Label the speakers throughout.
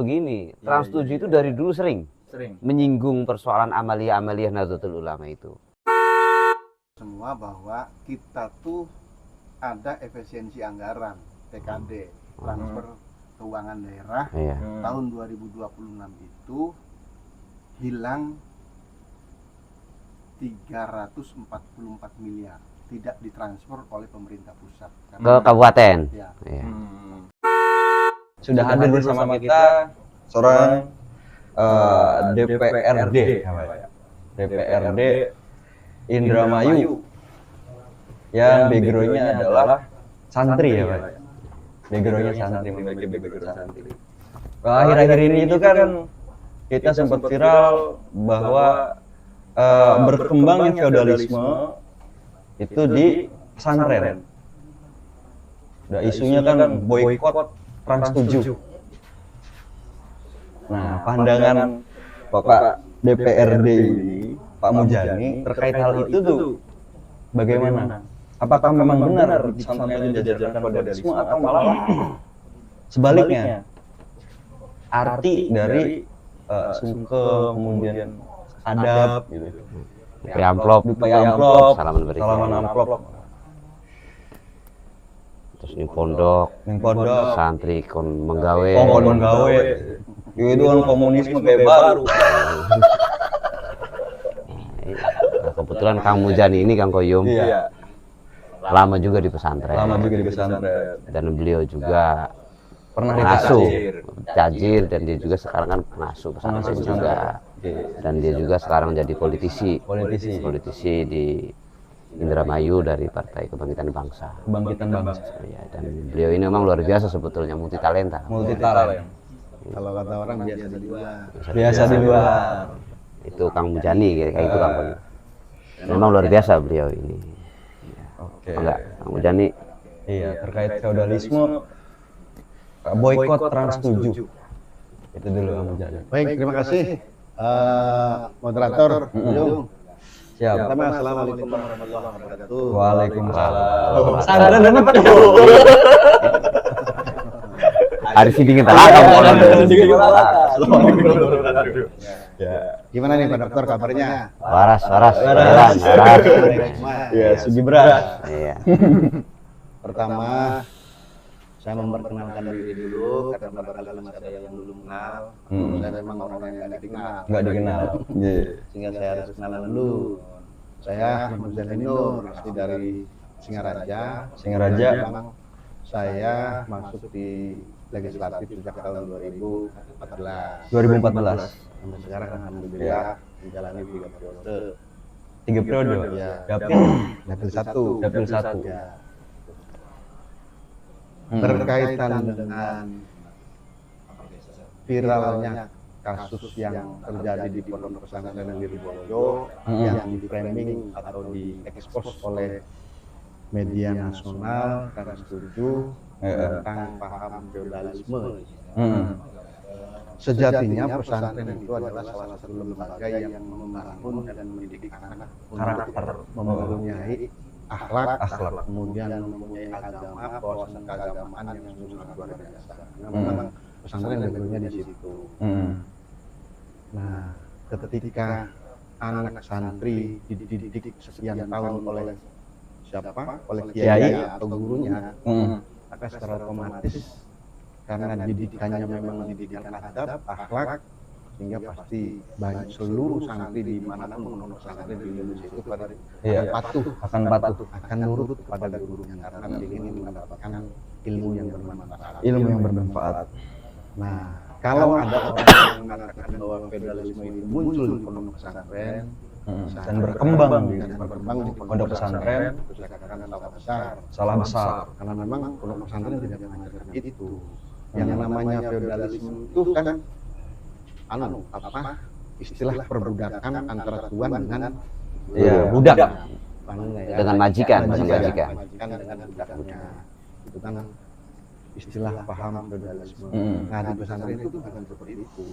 Speaker 1: begini, Trans 7 itu dari dulu sering menyinggung persoalan amalia-amalia Nahdlatul Ulama itu.
Speaker 2: Semua bahwa kita tuh ada efisiensi anggaran TKD, transfer keuangan daerah, tahun 2026 itu hilang 344 miliar, tidak ditransfer oleh pemerintah pusat
Speaker 1: Ke kabupaten.
Speaker 2: ya.
Speaker 3: Sudah hadir bersama kita seorang DPRD Indramayu yang backgroundnya adalah santri ya Pak. Backgroundnya santri, memiliki background santri. Akhir-akhir ini itu kan kita sempat viral bahwa berkembangnya feodalisme itu di pesantren. Udah isunya kan boykot Trans 7. Nah, pandangan Bapak DPRD ini, Pak Mujani terkait hal itu tuh bagaimana? Apakah memang benar di pesantren itu diajarkan feodalisme atau malah sebaliknya? Arti dari sungkem, kemudian adab gitu.
Speaker 1: DP amplop, salaman amplop. Terus ning pondok, santri kon menggawe.
Speaker 3: Itu kan komunisme kayak baru.
Speaker 1: Nah, kebetulan Kang Mujani ini Kang Koyum.
Speaker 3: Iya.
Speaker 1: Lama juga di pesantren. Dan beliau juga
Speaker 3: Pernah
Speaker 1: pengasuh Cajir, dan dia juga sekarang kan pengasuh pesantren juga. Dan dia juga sekarang jadi politisi di Indramayu dari Partai Kebangkitan Bangsa. Ya, dan beliau ini memang luar biasa sebetulnya, multi talenta.
Speaker 2: Kalau kata orang
Speaker 3: Biasa di luar.
Speaker 1: Itu Kang Mujani kayak itu Kang Koyum. Memang luar biasa beliau ini.
Speaker 3: Oke.
Speaker 1: Enggak, Kang Mujani.
Speaker 3: Iya, terkait feodalisme boykot Trans 7. Itu dulu Kang Mujani.
Speaker 2: baik, terima kasih moderator.
Speaker 3: Siap.
Speaker 2: Pertama, assalamualaikum warahmatullahi wabarakatuh.
Speaker 3: Waalaikumsalam.
Speaker 1: Sadar dan apa tuh? Hari sini dingin talaka
Speaker 3: Ya.
Speaker 2: Gimana nih Pak Dokter kabarnya?
Speaker 1: waras.
Speaker 3: Ya, Sugibra.
Speaker 1: Iya.
Speaker 2: Pertama, saya memperkenalkan diri dulu karena barangkali masih ada yang belum kenal. Saya memang orang yang nggak dikenal.
Speaker 3: Nggak dikenal. Iya.
Speaker 2: Sehingga saya harus kenalan dulu. Saya Muhammad Jalil Nur, asli dari Singaraja. Memang saya masuk di legislatif sejak tahun 2014.
Speaker 3: 2014.
Speaker 2: Sampai sekarang alhamdulillah menjalani 3 periode.
Speaker 3: 3 periode.
Speaker 2: Ya.
Speaker 3: Dapil
Speaker 2: 1. Ya. Berkaitan dengan viralnya kasus yang terjadi di pondok pesantren Wiribolo yang di framing atau diekspos oleh media nasional karena setuju tentang paham feodalisme. Sejatinya pesantren itu adalah salah satu lembaga yang membangun dan mendidik anak
Speaker 3: Karakter.
Speaker 2: mempunyai akhlak, kemudian mempunyai agama, wawasan keagamaan yang sangat luar biasa. Nah, memang pesantren levelnya di situ. Nah, ketika anak santri dididik sekian tahun oleh siapa? Oleh kiai atau gurunya, maka secara otomatis karena didikannya memang didikan adab, akhlak, sehingga pasti banyak seluruh santri di manapun pondok pesantren di Indonesia itu
Speaker 3: akan patuh,
Speaker 2: akan nurut kepada gurunya karena ingin mendapatkan ilmu yang bermanfaat. Nah, kalau ada orang yang mengatakan bahwa feodalisme itu muncul di pondok pesantren
Speaker 3: dan berkembang di
Speaker 2: pondok pesantren, itu saya katakan salah besar. Karena memang pondok pesantren tidak mengajarkan itu. Yang namanya feodalisme itu kan istilah perbudakan antara tuan dengan
Speaker 1: budak.
Speaker 2: Ya,
Speaker 1: Dengan majikan.
Speaker 2: dengan budaknya. Itu kan istilah paham feodalisme. Nah, di pesantren itu bukan seperti itu.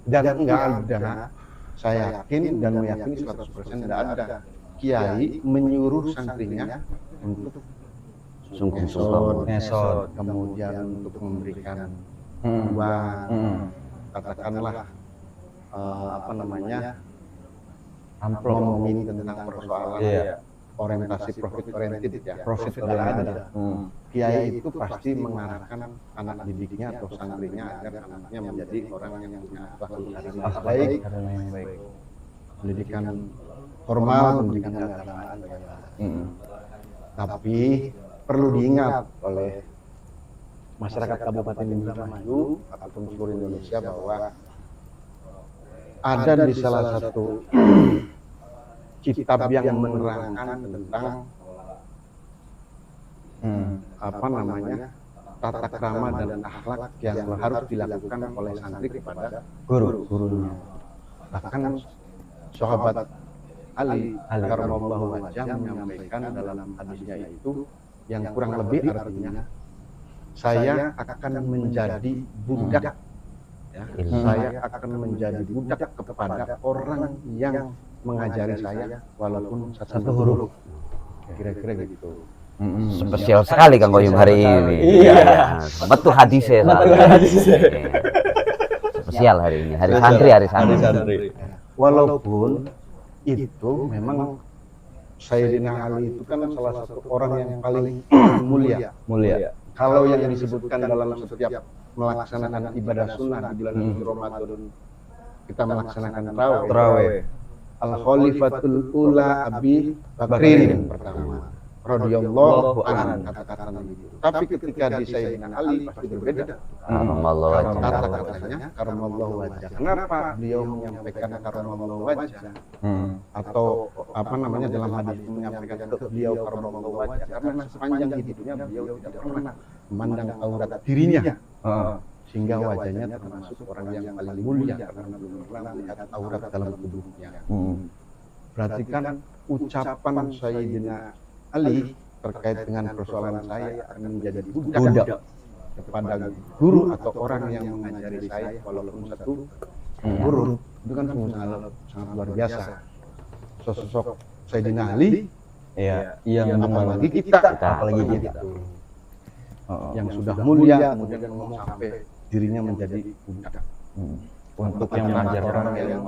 Speaker 2: Dan enggak ada, saya yakin dan meyakini 100% tidak ada kiai menyuruh santrinya untuk
Speaker 1: Sungkem.
Speaker 2: ngesot, kemudian untuk memberikan uang, katakanlah ngomongin tentang persoalan orientasi profit oriented ya, profit oriented. Kiai itu pasti mengarahkan anak didiknya atau santrinya agar anaknya menjadi orang yang punya akhlak baik, pendidikan formal, pendidikan keagamaan. Tapi perlu diingat oleh masyarakat Kabupaten Indramayu ataupun seluruh Indonesia bahwa ada di salah satu kitab yang menerangkan tentang tata krama dan akhlak yang harus dilakukan oleh santri kepada gurunya. Bahkan sahabat Ali karramallahu wajhah menyampaikan dalam hadisnya itu yang kurang lebih artinya, saya akan menjadi budak, saya akan menjadi budak kepada orang yang mengajari saya walaupun satu huruf, kira-kira gitu.
Speaker 1: Spesial sekali Kang Goyum hari ini. Iya. Betul hadisnya. Spesial hari ini, hari santri.
Speaker 2: Walaupun itu memang Sayyidina Ali itu kan salah satu orang yang paling mulia. Kalau yang disebutkan dalam setiap melaksanakan ibadah sunnah di bulan suci Ramadan, kita melaksanakan tarawih. Al-Khalifatul Ula Abi Bakrin pertama, radhiyallahu anhu, kata-kata begitu. Tapi ketika di Sayyidina Ali pasti berbeda. Kata-katanya karamallahu wajah. Kenapa beliau menyampaikan karamallahu wajah? Atau dalam hadis menyampaikan ke beliau karamallahu wajah? Karena sepanjang hidupnya beliau tidak pernah memandang aurat dirinya. Sehingga wajahnya termasuk orang yang paling mulia karena belum pernah melihat aurat dalam tubuhnya. Berarti kan ucapan Sayyidina Ali terkait dengan persoalan saya akan menjadi budak kepada guru atau orang yang mengajari saya walaupun satu guru, itu kan sangat luar biasa. Sosok Sayyidina Ali yang apalagi kita yang sudah mulia kemudian ngomong sampai dirinya menjadi budak untuk yang mengajar orang yang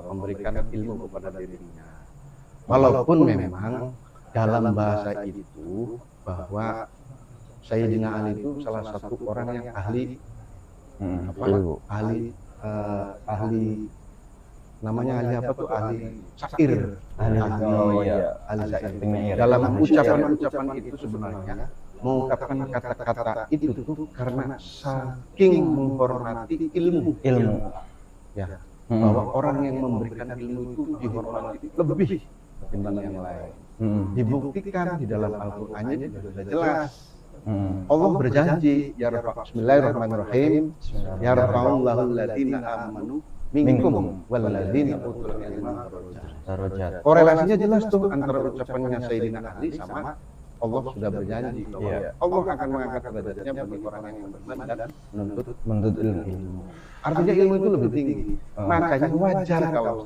Speaker 2: memberikan ilmu kepada dirinya. Walaupun memang dalam bahasa itu bahwa Sayyidina Ali itu salah satu orang yang ahli namanya ahli apa tuh, ahli syair, ahli syair. Dalam ucapan itu sebenarnya mengungkapkan kata-kata itu tuh karena saking menghormati ilmu ya, bahwa orang yang memberikan ilmu itu dihormati lebih ketimbang yang lain. Dibuktikan di dalam Al-Qur'annya juga sudah jelas. Allah berjanji, ya Bismillahirrahmanirrahim, ya rafa'allahu alladziina amanu minkum walladzina utul ilma darajat. Korelasinya jelas tuh antara ucapannya Sayyidina Ali sama Allah sudah berjanji bahwa Allah akan mengangkat derajatnya bagi orang yang beriman dan menuntut ilmu. Artinya ilmu itu lebih tinggi. Makanya wajar kalau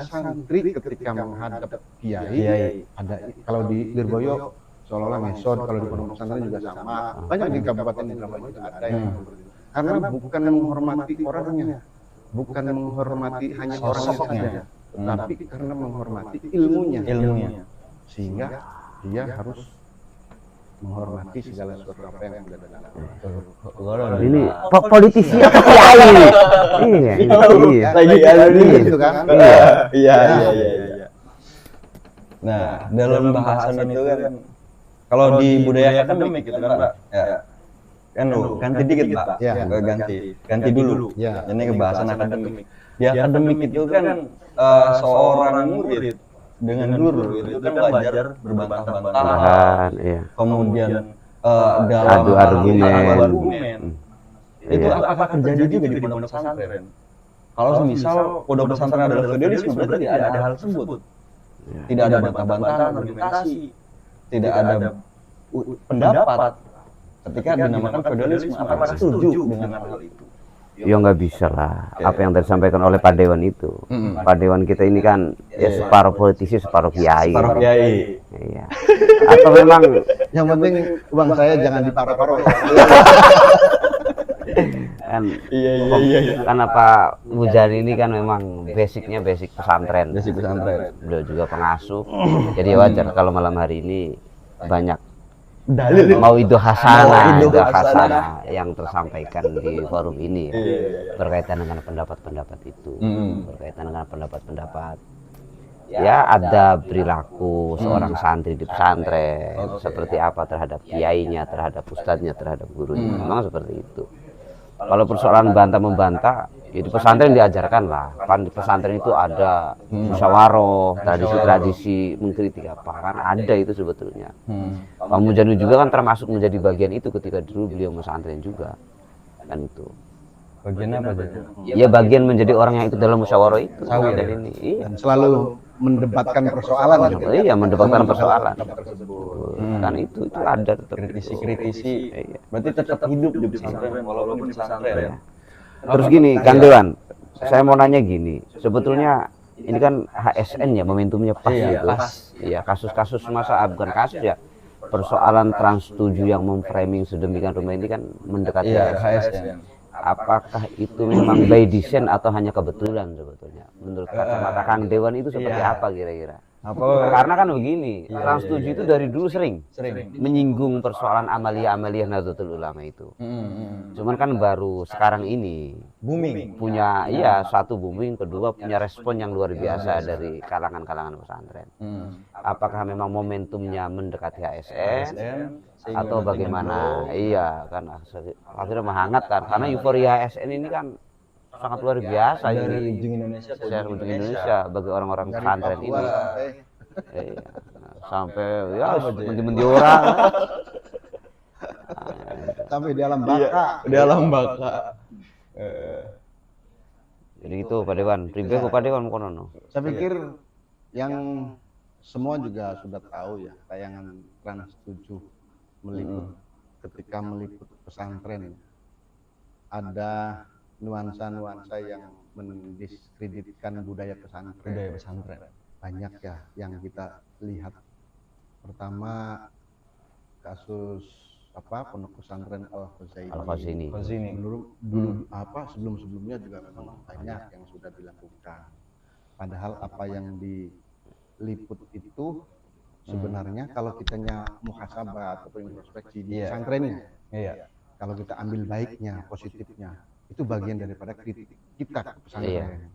Speaker 2: santri ketika menghadap kiai, ada kalau di Lirboyo seolah-olah mesot, kalau di pondok pesantren juga sama. Banyak di Kabupaten Indramayu juga ada yang seperti itu. Karena bukan menghormati orangnya, bukan menghormati hanya orangnya saja, tetapi karena menghormati ilmunya. Sehingga dia harus menghormati segala sesuatu apa yang sudah dilakukan.
Speaker 1: Ini politisi apa kiai?
Speaker 2: Itu kan?
Speaker 3: Iya. Nah, dalam bahasan itu kan kalau di budaya akademik gitu kan, Pak. Ya. Kan ganti dikit, Pak. Ganti dulu. Ini ke bahasan akademik. Di akademik itu kan seorang murid dengan guru itu kan belajar berbantah-bantahan, kemudian dalam
Speaker 1: adu argumen.
Speaker 3: Itu apakah terjadi juga di pondok pesantren? Kalau semisal pondok pesantren adalah feudalisme, berarti tidak ada hal tersebut. Tidak ada bantah-bantahan, argumentasi, tidak ada pendapat. Ketika dinamakan feudalisme, apakah setuju dengan hal itu?
Speaker 1: Ya nggak bisa lah. Apa yang disampaikan oleh Pak Dewan itu. Pak Dewan kita ini kan separuh politisi, separuh kiai. Iya. Atau memang
Speaker 2: yang penting uang saya jangan diparuh-paruh.
Speaker 1: kan
Speaker 3: Iya.
Speaker 1: kan Pak Mujani ini kan memang basicnya basic pesantren.
Speaker 3: Basic pesantren.
Speaker 1: Beliau juga pengasuh, jadi wajar kalau malam hari ini banyak
Speaker 3: Dalil
Speaker 1: mauidul hasanah,
Speaker 3: Mauidul
Speaker 1: hasanah yang tersampaikan di forum ini
Speaker 3: Iya.
Speaker 1: berkaitan dengan pendapat-pendapat itu,
Speaker 3: Mm.
Speaker 1: berkaitan dengan pendapat-pendapat. Ya ada perilaku seorang santri di pesantren, seperti apa terhadap kiainya, terhadap ustadznya, terhadap gurunya, memang seperti itu. Kalau persoalan bantah-membantah, ya di pesantren diajarkan lah. Kan di pesantren itu ada musyawarah, tradisi-tradisi mengkritik apa, kan ada itu sebetulnya. Pak Mujani juga kan termasuk menjadi bagian itu ketika dulu beliau pesantren juga, kan itu.
Speaker 3: Bagian apa tuh?
Speaker 1: Ya bagian menjadi orang yang ikut dalam musyawarah itu.
Speaker 3: Sawir.
Speaker 1: Dan ini, iya.
Speaker 2: Dan selalu mendebatkan persoalan gitu.
Speaker 1: Iya, mendebatkan persoalan.
Speaker 2: Tersebut.
Speaker 1: Kan itu ada tetap.
Speaker 3: Kritisi.
Speaker 1: Iya.
Speaker 3: Berarti tetap hidup di pesantren walaupun di pesantren.
Speaker 1: Terus gini, Kang Dewan, saya mau nanya gini, sebetulnya ini kan HSN ya, momentumnya pas
Speaker 3: Iya,
Speaker 1: gitu.
Speaker 3: pas.
Speaker 1: Iya, kasus-kasus masa bukan kasus ya, persoalan trans 7 yang memframing sedemikian rupa ini kan mendekati
Speaker 3: Iya,
Speaker 1: HSN.
Speaker 3: HSN.
Speaker 1: Apakah itu memang by design atau hanya kebetulan sebetulnya? Menurut kacamata Kang Dewan itu seperti
Speaker 3: Iya.
Speaker 1: apa kira-kira?
Speaker 3: Apa?
Speaker 1: Karena kan begini, trans 7 itu dari dulu sering
Speaker 3: Sering.
Speaker 1: menyinggung persoalan amaliyah-amaliyah Nahdlatul Ulama itu. Cuman kan baru sekarang ini
Speaker 3: Booming.
Speaker 1: punya iya satu booming, kedua punya respon yang luar biasa dari kalangan-kalangan pesantren. Apakah memang momentumnya mendekati HSN atau bagaimana? Iya kan akhirnya menghangat kan karena euforia HSN ini kan sangat luar biasa
Speaker 3: Dari
Speaker 1: ini
Speaker 3: ujung Indonesia ke
Speaker 1: secara
Speaker 3: ujung
Speaker 1: ujung Indonesia bagi orang-orang pesantren ini. Iya. Sampai ya mendi-mendi orang.
Speaker 2: Sampai di alam baka.
Speaker 3: Di alam baka.
Speaker 1: Jadi itu Pak Dewan, pribadi Pak Dewan kono.
Speaker 2: Saya pikir yang semua juga sudah tahu ya, tayangan Trans 7 meliput ketika meliput pesantren ada nuansa-nuansa yang mendiskreditkan budaya pesantren.
Speaker 3: Budaya pesantren.
Speaker 2: Banyak ya yang kita lihat. Pertama kasus pondok pesantren
Speaker 1: Al-Khazini.
Speaker 2: Dulu sebelum-sebelumnya juga memang banyak yang sudah dilakukan. Padahal apa yang diliput itu sebenarnya kalau kitanya muhasabah atau introspeksi di pesantrennya, kalau kita ambil baiknya, positifnya, itu bagian daripada kritik kita ke pesantren.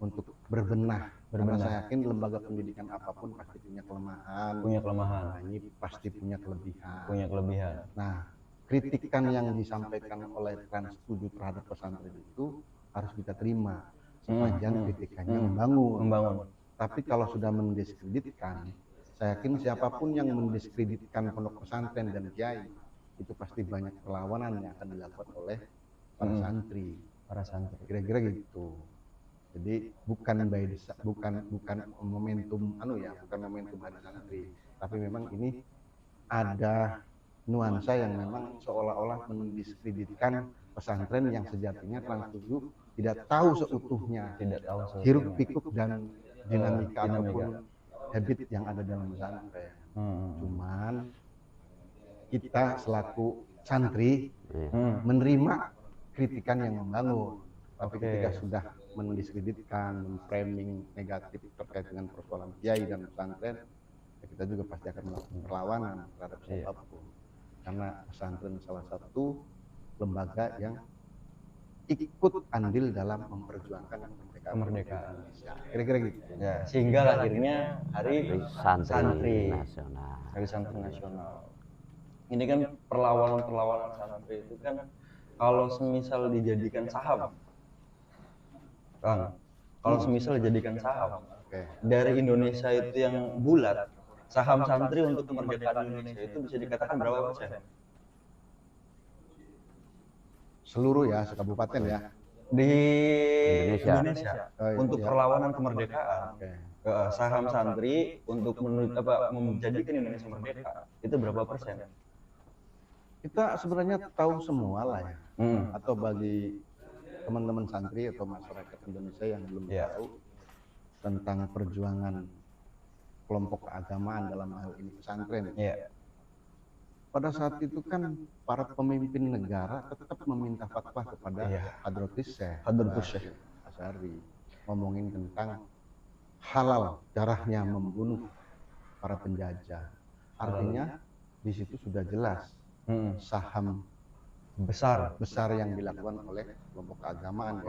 Speaker 2: Untuk berbenah. Karena saya yakin lembaga pendidikan apapun pasti punya kelemahan. Nah, ini pasti punya kelebihan. Nah, kritikan yang disampaikan oleh Trans 7 terhadap pesantren itu harus kita terima sepanjang kritikannya membangun. Tapi kalau sudah mendiskreditkan, saya yakin siapapun yang mendiskreditkan pondok pesantren dan kiai itu pasti banyak perlawanan yang akan dilakukan oleh para santri. Kira-kira gitu. Jadi bukan momentum bukan momentum hari santri, tapi memang ini ada nuansa yang memang seolah-olah mendiskreditkan pesantren yang sejatinya Trans 7 tidak tahu seutuhnya, hiruk pikuk dan dinamika ataupun habit yang ada dalam pesantren. Cuman kita selaku santri menerima kritikan yang membangun, tapi ketika sudah mendiskreditkan, memframing negatif terkait dengan persoalan kiai dan pesantren, ya kita juga pasti akan melakukan perlawanan terhadap siapapun. Karena pesantren salah satu lembaga yang ikut andil dalam memperjuangkan kemerdekaan Indonesia. Kira-kira gitu.
Speaker 3: Ya, sehingga akhirnya Hari Santri
Speaker 1: Nasional.
Speaker 3: Hari Santri Nasional. Ini kan perlawanan santri itu kan kalau semisal dijadikan saham, Bang, kalau semisal dijadikan saham dari Indonesia itu yang bulat, saham santri untuk kemerdekaan Indonesia itu bisa dikatakan berapa persen?
Speaker 2: Seluruh ya, sekabupaten ya.
Speaker 3: Di
Speaker 1: Indonesia.
Speaker 3: Untuk perlawanan kemerdekaan. Saham santri untuk menjadikan Indonesia merdeka itu berapa persen?
Speaker 2: Kita sebenarnya tahu semua lah ya. Atau bagi teman-teman santri atau masyarakat Indonesia yang belum tahu tentang perjuangan kelompok keagamaan dalam hal ini pesantren. pada saat itu kan para pemimpin negara tetap meminta fatwa kepada Hadratus Syekh Asy'ari, ngomongin tentang halal darahnya membunuh para penjajah. Artinya di situ sudah jelas saham besar yang dilakukan oleh kelompok keagamaan.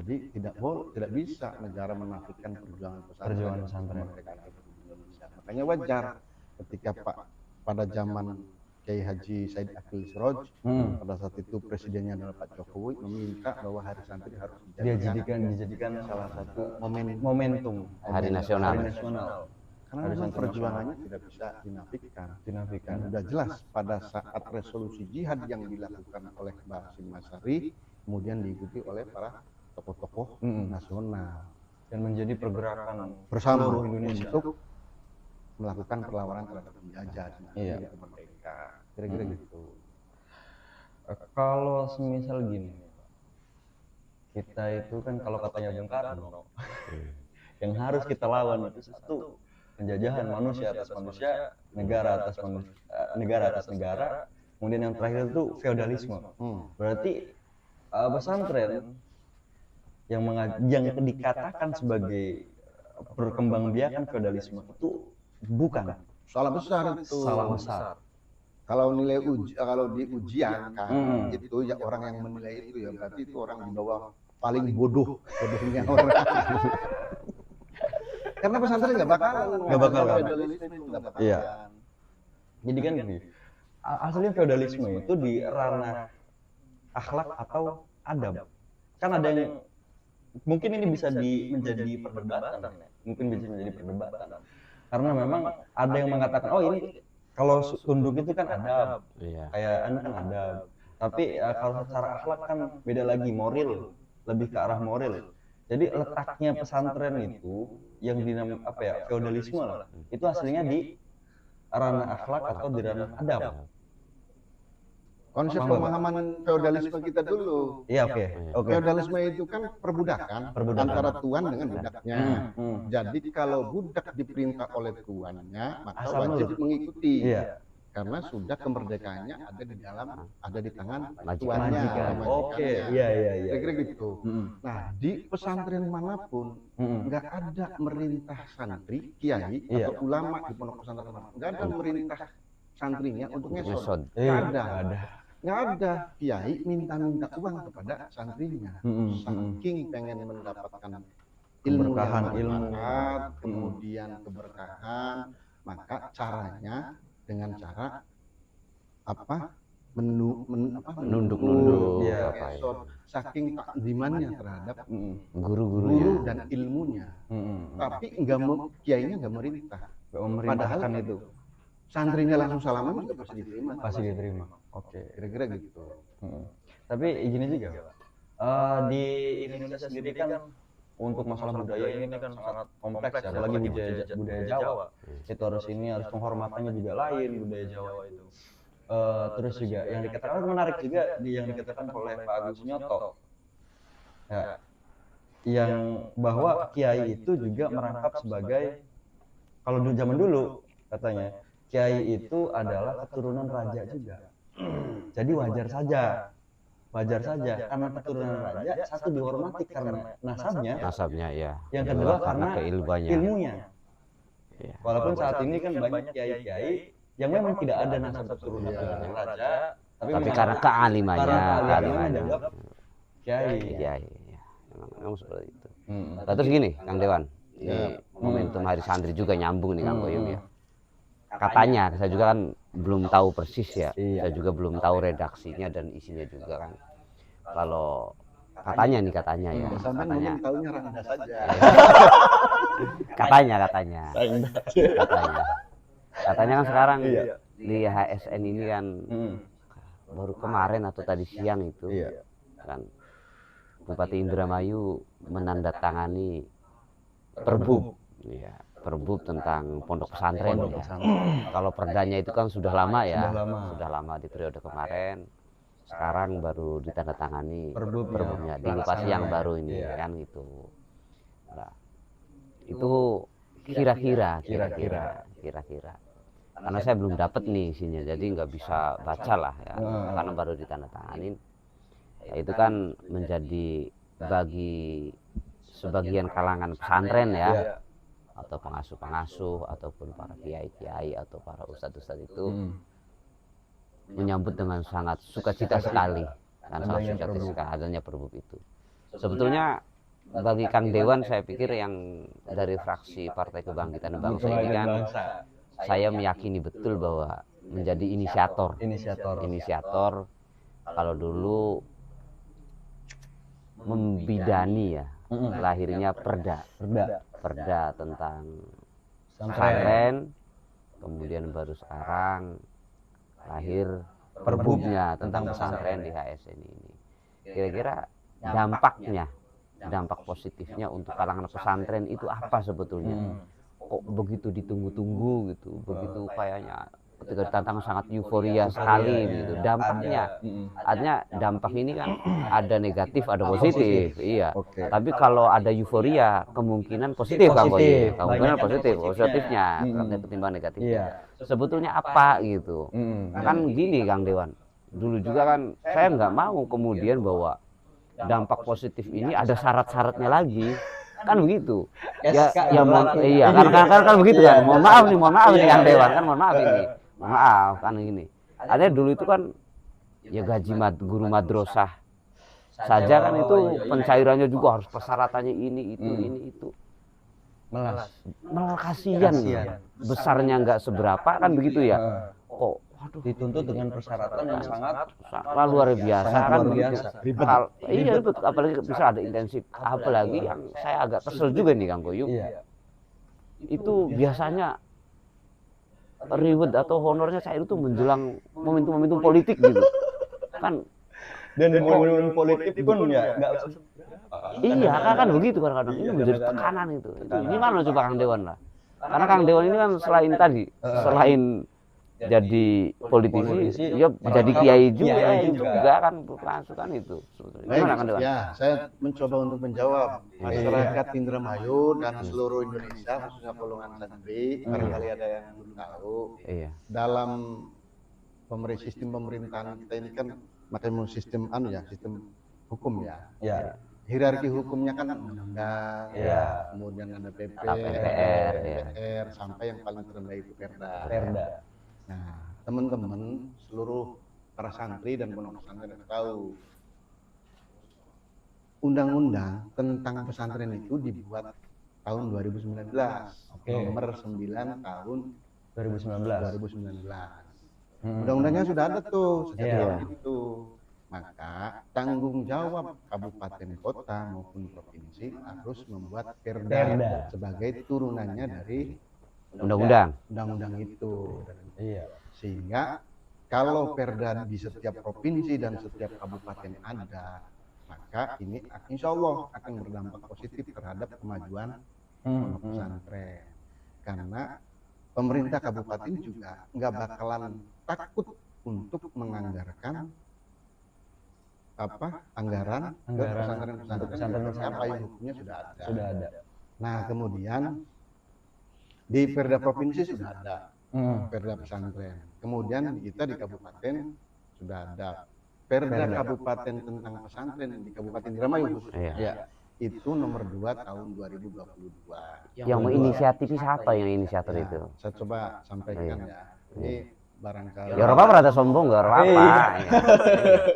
Speaker 2: Jadi tidak bisa negara menafikan perjuangan pesantren Indonesia. Makanya wajar ketika pada zaman Kiai Haji Said Akil Siroj, pada saat itu presidennya adalah Pak Jokowi, meminta bahwa Hari Santri harus dijadikan salah satu momentum
Speaker 1: Hari Nasional.
Speaker 2: Karena memang perjuangannya tidak bisa dinafikan. Dan sudah jelas pada saat resolusi jihad yang dilakukan oleh Mbah Hasyim Asy'ari, kemudian diikuti oleh para tokoh-tokoh nasional
Speaker 3: dan menjadi pergerakan
Speaker 2: bersama
Speaker 3: seluruh Indonesia
Speaker 2: untuk melakukan perlawanan terhadap penjajah merdeka. Kira-kira gitu.
Speaker 3: Kalau semisal gini, kita itu kan kalau katanya Bung Karno, yang harus kita lawan itu satu penjajahan manusia atas manusia, negara atas negara, kemudian yang terakhir itu feodalisme. Berarti pesantren yang dikatakan sebagai perkembangbiakan feodalisme itu bukan.
Speaker 2: Salah besar itu.
Speaker 3: Salah besar.
Speaker 2: Kalau di ujian kan itu ya orang yang menilai itu ya berarti itu orang di bawah paling bodohnya orang. Karena pesantren nggak bakal. Iya.
Speaker 3: Jadi kan gini, aslinya feodalisme itu di ranah akhlak atau adab. Kan ada yang mungkin ini bisa menjadi perdebatan. Karena memang ada yang mengatakan, oh ini kalau tunduk itu kan adab, kayak anak kan adab. Tapi kalau secara akhlak kan beda lagi, moral, lebih ke arah moral. Jadi letaknya pesantren itu yang dinamakan feodalisme lah, itu aslinya di ranah akhlak atau di ranah adab.
Speaker 2: Konsep pemahaman feodalisme kita dulu.
Speaker 3: Iya, oke.
Speaker 2: Feodalisme itu kan perbudakan antara tuan dengan budaknya. Jadi kalau budak diperintah oleh tuannya, maka wajib mengikuti.
Speaker 3: Iya.
Speaker 2: Karena sudah kemerdekaannya ada di tangan tuannya.
Speaker 3: Oke, iya.
Speaker 2: Kira-kira gitu. Nah, di pesantren manapun nggak ada merintah santri, kiai atau ulama di pondok pesantren manapun. Nggak ada merintah santrinya untuk ngesot. Nggak ada kiai minta-minta uang kepada santrinya. Saking pengen mendapatkan ilmu yang bermanfaat, kemudian keberkahan, maka caranya dengan cara menunduk, saking takdimannya terhadap guru dan ilmunya. Tapi kiainya nggak merintah. Padahal
Speaker 3: itu
Speaker 2: santrinya langsung salaman juga pasti diterima.
Speaker 3: Oke.
Speaker 2: Kira-kira gitu.
Speaker 3: Tapi gini juga, di Indonesia sendiri kan untuk masalah budaya ini kan sangat kompleks ya, apalagi budaya Jawa. Itu harus penghormatannya juga lain budaya Jawa itu. Terus juga yang dikatakan menarik juga yang dikatakan oleh Pak Agus Nyoto. Ya, yang bahwa kiai itu juga merangkap sebagai, kalau zaman dulu katanya kiai itu adalah keturunan raja juga. Jadi wajar saja karena keturunan raja, satu dihormati karena nasabnya ya. Yang kedua karena ilmunya. Ya. Walaupun saat ini kan banyak kiai-kiai yang memang tidak ada nasab keturunan raja,
Speaker 1: tapi karena kealimannya
Speaker 3: kiai.
Speaker 1: Memang seperti itu. Nah, terus gini, Kang Dewan, ini momentum Hari Santri juga nyambung nih Kang Boyong ya. Katanya, saya juga kan belum tahu persis ya, saya juga belum tahu redaksinya dan isinya juga kan. Kalau katanya ya, katanya kan sekarang di HSN ini kan baru kemarin atau tadi siang itu kan Bupati Indramayu menandatangani Perbup tentang pondok pesantren ya. Kalau perdanya itu kan sudah lama ya, sudah lama di periode kemarin. Sekarang baru ditandatangani perbupnya di lokasi yang baru ini kan gitu. Nah, itu kira-kira karena saya belum dapat nih isinya, jadi nggak bisa baca lah ya, karena baru ditandatanganin. Ya, itu kan menjadi bagi sebagian kalangan pesantren ya, atau pengasuh-pengasuh ataupun para kiai-kiai atau para ustadz-ustadz itu menyambut dengan sangat sukacita sekali, kan sangat sukacita sekali adanya Perbup itu. Sebetulnya bagi Kang Dewan, saya pikir yang dari fraksi Partai Kebangkitan Bangsa ini kan, saya meyakini betul bahwa menjadi inisiator. Kalau dulu membidani ya, lahirnya perda tentang pesantren, kemudian baru sekarang lahir perbubnya tentang pesantren di HSN ini. Kira-kira dampak positifnya untuk kalangan pesantren itu apa sebetulnya? Kok begitu ditunggu-tunggu gitu, begitu kayaknya ketika ditantang sangat euforia sekali gitu. Dampaknya, artinya dampak ini kan ada negatif, ada positif, iya. Tapi kalau ada euforia, kemungkinan positif kan, kemungkinan positifnya ketimbang negatifnya. Sebetulnya apa gitu? Kan gini Kang Dewan, dulu juga kan saya nggak mau kemudian bahwa dampak positif ini ada syarat-syaratnya lagi, kan begitu ya, iya kan begitu kan. Mohon maaf nih Kang Dewan, kan mohon maaf kan gini, ada dulu itu kan ya gaji guru madrasah saja kan itu pencairannya juga harus persyaratannya ini itu malah kasihan besarnya nggak seberapa kan begitu ya, kok
Speaker 3: dituntut dengan persyaratan yang sangat
Speaker 1: luar biasa kan begitu. Iya ribet, apalagi bisa ada intensif. Apalagi yang saya agak kesel juga nih Kang Koyum, itu biasanya reward atau honornya saya itu menjelang momentum politik gitu kan.
Speaker 3: Dan momen politik pun ya nggak.
Speaker 1: Iya kan begitu kadang-kadang ini menjadi tekanan itu. Ini mana coba Kang Dewan lah, karena Kang Dewan ini kan selain jadi politisi, ya jadi kiai juga kan pasukan itu sebetulnya. Gimana Kang Dewan?
Speaker 2: Ya, saya mencoba untuk menjawab masyarakat Indramayu dan seluruh Indonesia, khususnya golongan santri, barangkali ada yang belum tahu. Dalam sistem pemerintahan kita ini kan macam sistem sistem hukum ya. Hierarki hukumnya kan undang-undang, kemudian ada PP, DPR, sampai yang paling terendah itu Perda. Nah, teman-teman seluruh para santri dan pondok pesantren tahu undang-undang tentang pesantren itu dibuat tahun 2019, nomor 9 tahun 2019. Undang-undangnya sudah ada tuh sejak itu. Maka tanggung jawab kabupaten kota maupun provinsi harus membuat perda sebagai turunannya dari undang-undang itu. Sehingga kalau perda di setiap provinsi dan setiap kabupaten ada, maka ini insya Allah akan berdampak positif terhadap kemajuan pondok pesantren. Karena pemerintah kabupaten juga nggak bakalan takut untuk menganggarkan anggaran ke pesantren payung hukumnya sudah ada. Nah, kemudian di perda provinsi sudah ada perda pesantren. Kemudian kita di kabupaten sudah ada perda kabupaten tentang pesantren di Kabupaten Indramayu khususnya. Itu nomor 2 tahun 2022.
Speaker 1: Yang menginisiatif siapa yang inisiator itu?
Speaker 2: Saya coba sampaikan ya. Ini barangkali.
Speaker 1: Ya apa rada sombong nggak apa?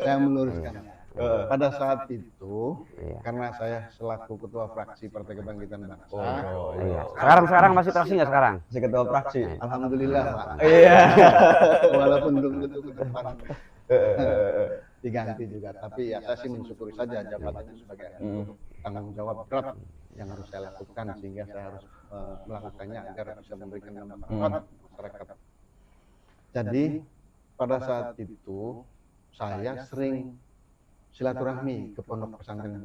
Speaker 2: Saya meluruskan. Pada saat itu, karena saya selaku ketua fraksi Partai Kebangkitan Bangsa.
Speaker 1: Sekarang masih fraksi nggak sekarang?
Speaker 3: Masih ketua fraksi.
Speaker 2: Alhamdulillah Pak. Walaupun belum tentu ke depan diganti juga, tapi ya saya sih mensyukuri saja jabatannya sebagai tanggung jawab berat yang harus saya lakukan, sehingga saya harus melakukannya agar bisa memberikan manfaat masyarakat. Jadi pada saat itu saya sering silaturahmi ke pondok pesantren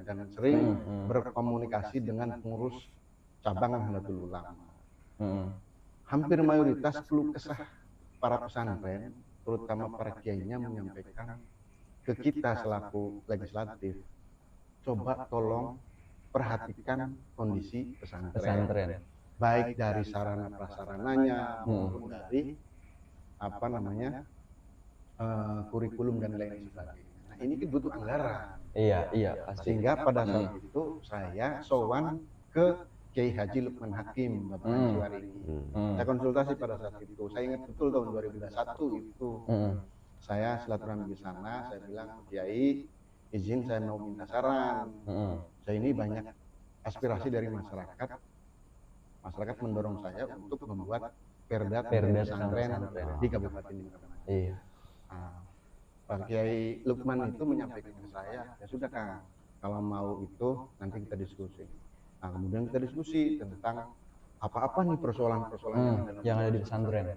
Speaker 2: dan sering berkomunikasi dengan pengurus cabang Nahdlatul Ulama. Hampir mayoritas keluh kesah para pesantren, terutama para kiainya, menyampaikan ke kita selaku legislatif, coba tolong perhatikan kondisi pesantren. baik dari sarana prasarananya maupun dari apa namanya kurikulum dan lain sebagainya. Nah ini kan butuh anggaran.
Speaker 3: Iya pasti.
Speaker 2: Sehingga pada saat itu saya sowan ke Kiai Haji Lukman Hakim Bapak Anjiwari ini. Saya konsultasi pada saat itu. Saya ingat betul tahun 2021 itu. Saya silaturahmi di sana, saya bilang, Kiai, izin saya mau minta saran. Saya ini banyak aspirasi dari masyarakat. Masyarakat mendorong saya untuk membuat perda pesantren di Kabupaten Indramayu.
Speaker 3: Iya.
Speaker 2: Nah, Pak Kiai Lukman itu menyampaikan ke saya, ya sudah Kang, kalau mau itu nanti kita diskusi. Nah, kemudian kita diskusi tentang apa-apa nih persoalan-persoalan
Speaker 3: yang ada di pesantren.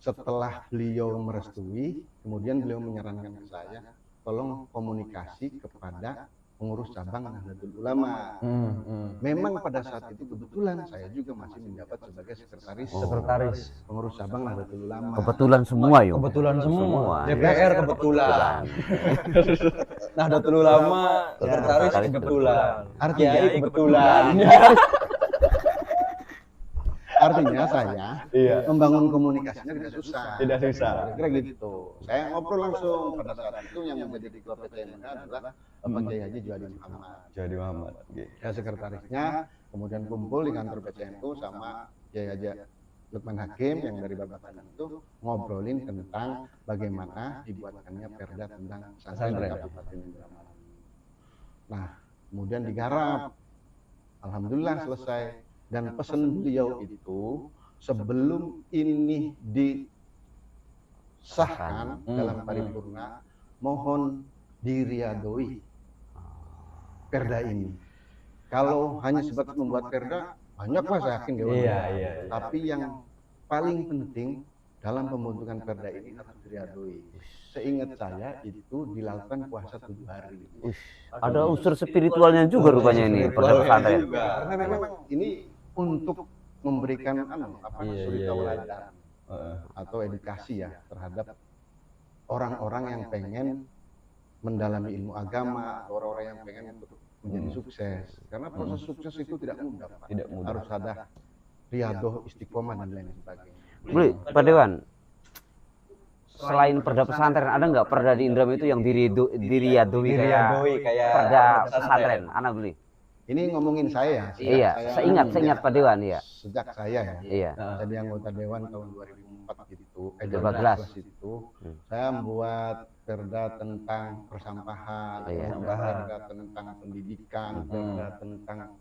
Speaker 2: Setelah beliau merestui, kemudian beliau menyarankan ke saya, tolong komunikasi kepada pengurus cabang Nahdlatul Ulama. Memang pada saat itu kebetulan saya juga masih menjabat sebagai sekretaris pengurus cabang Nahdlatul Ulama.
Speaker 1: Kebetulan semua yuk.
Speaker 3: Kebetulan semua.
Speaker 1: Semua.
Speaker 3: DPR kebetulan. Nahdlatul Ulama sekretaris kebetulan. Kiai kebetulan.
Speaker 2: Artinya saya membangun komunikasinya tidak susah.
Speaker 3: Tidak susah.
Speaker 2: Kira-kira gitu. Saya ngobrol langsung pada saat itu yang menjadi ketua PCMK adalah Bapak Kiai Haji Juhadi Muhammad.
Speaker 3: Juhadi Muhammad.
Speaker 2: Ya sekretarisnya, kemudian kumpul di kantor PCMK sama Kiai Haji Lukman Hakim yang dari Babakan itu ngobrolin tentang bagaimana dibuatkannya perda tentang pesantren Kabupaten Indramayu. Nah, kemudian digarap. Alhamdulillah selesai. Dan pesan beliau itu sebelum ini disahkan dalam paripurna, mohon diriadoi perda ini. Kalau hanya sebatas membuat perda, banyaklah saya yakin Dewan. Tapi yang paling penting dalam pembentukan perda ini harus diriadoi. Seingat saya itu dilakukan puasa 7 hari.
Speaker 1: Ada unsur spiritualnya juga rupanya ini perda pesantren.
Speaker 2: Karena memang ini untuk memberikan suri tauladan atau edukasi ya terhadap orang-orang yang pengen mendalami ilmu agama, orang-orang yang pengen untuk menjadi sukses. Karena proses sukses itu tidak mudah, Pak.
Speaker 3: Tidak mudah.
Speaker 2: Harus ada riadoh, istiqomah dan lain sebagainya.
Speaker 1: Boleh, Pak Dewan. Selain perda pesantren, ada nggak perda di Indramayu itu yang diriadoi kayak perda pesantren? Anak beli.
Speaker 2: Ini ngomongin saya.
Speaker 1: Iya, saya ingat Pak Dewan ya.
Speaker 2: Sejak saya ya.
Speaker 1: Iya.
Speaker 2: Jadi anggota dewan tahun 2004 itu,
Speaker 1: 2014
Speaker 2: itu, saya membuat perda tentang persampahan, perda tentang pendidikan, perda tentang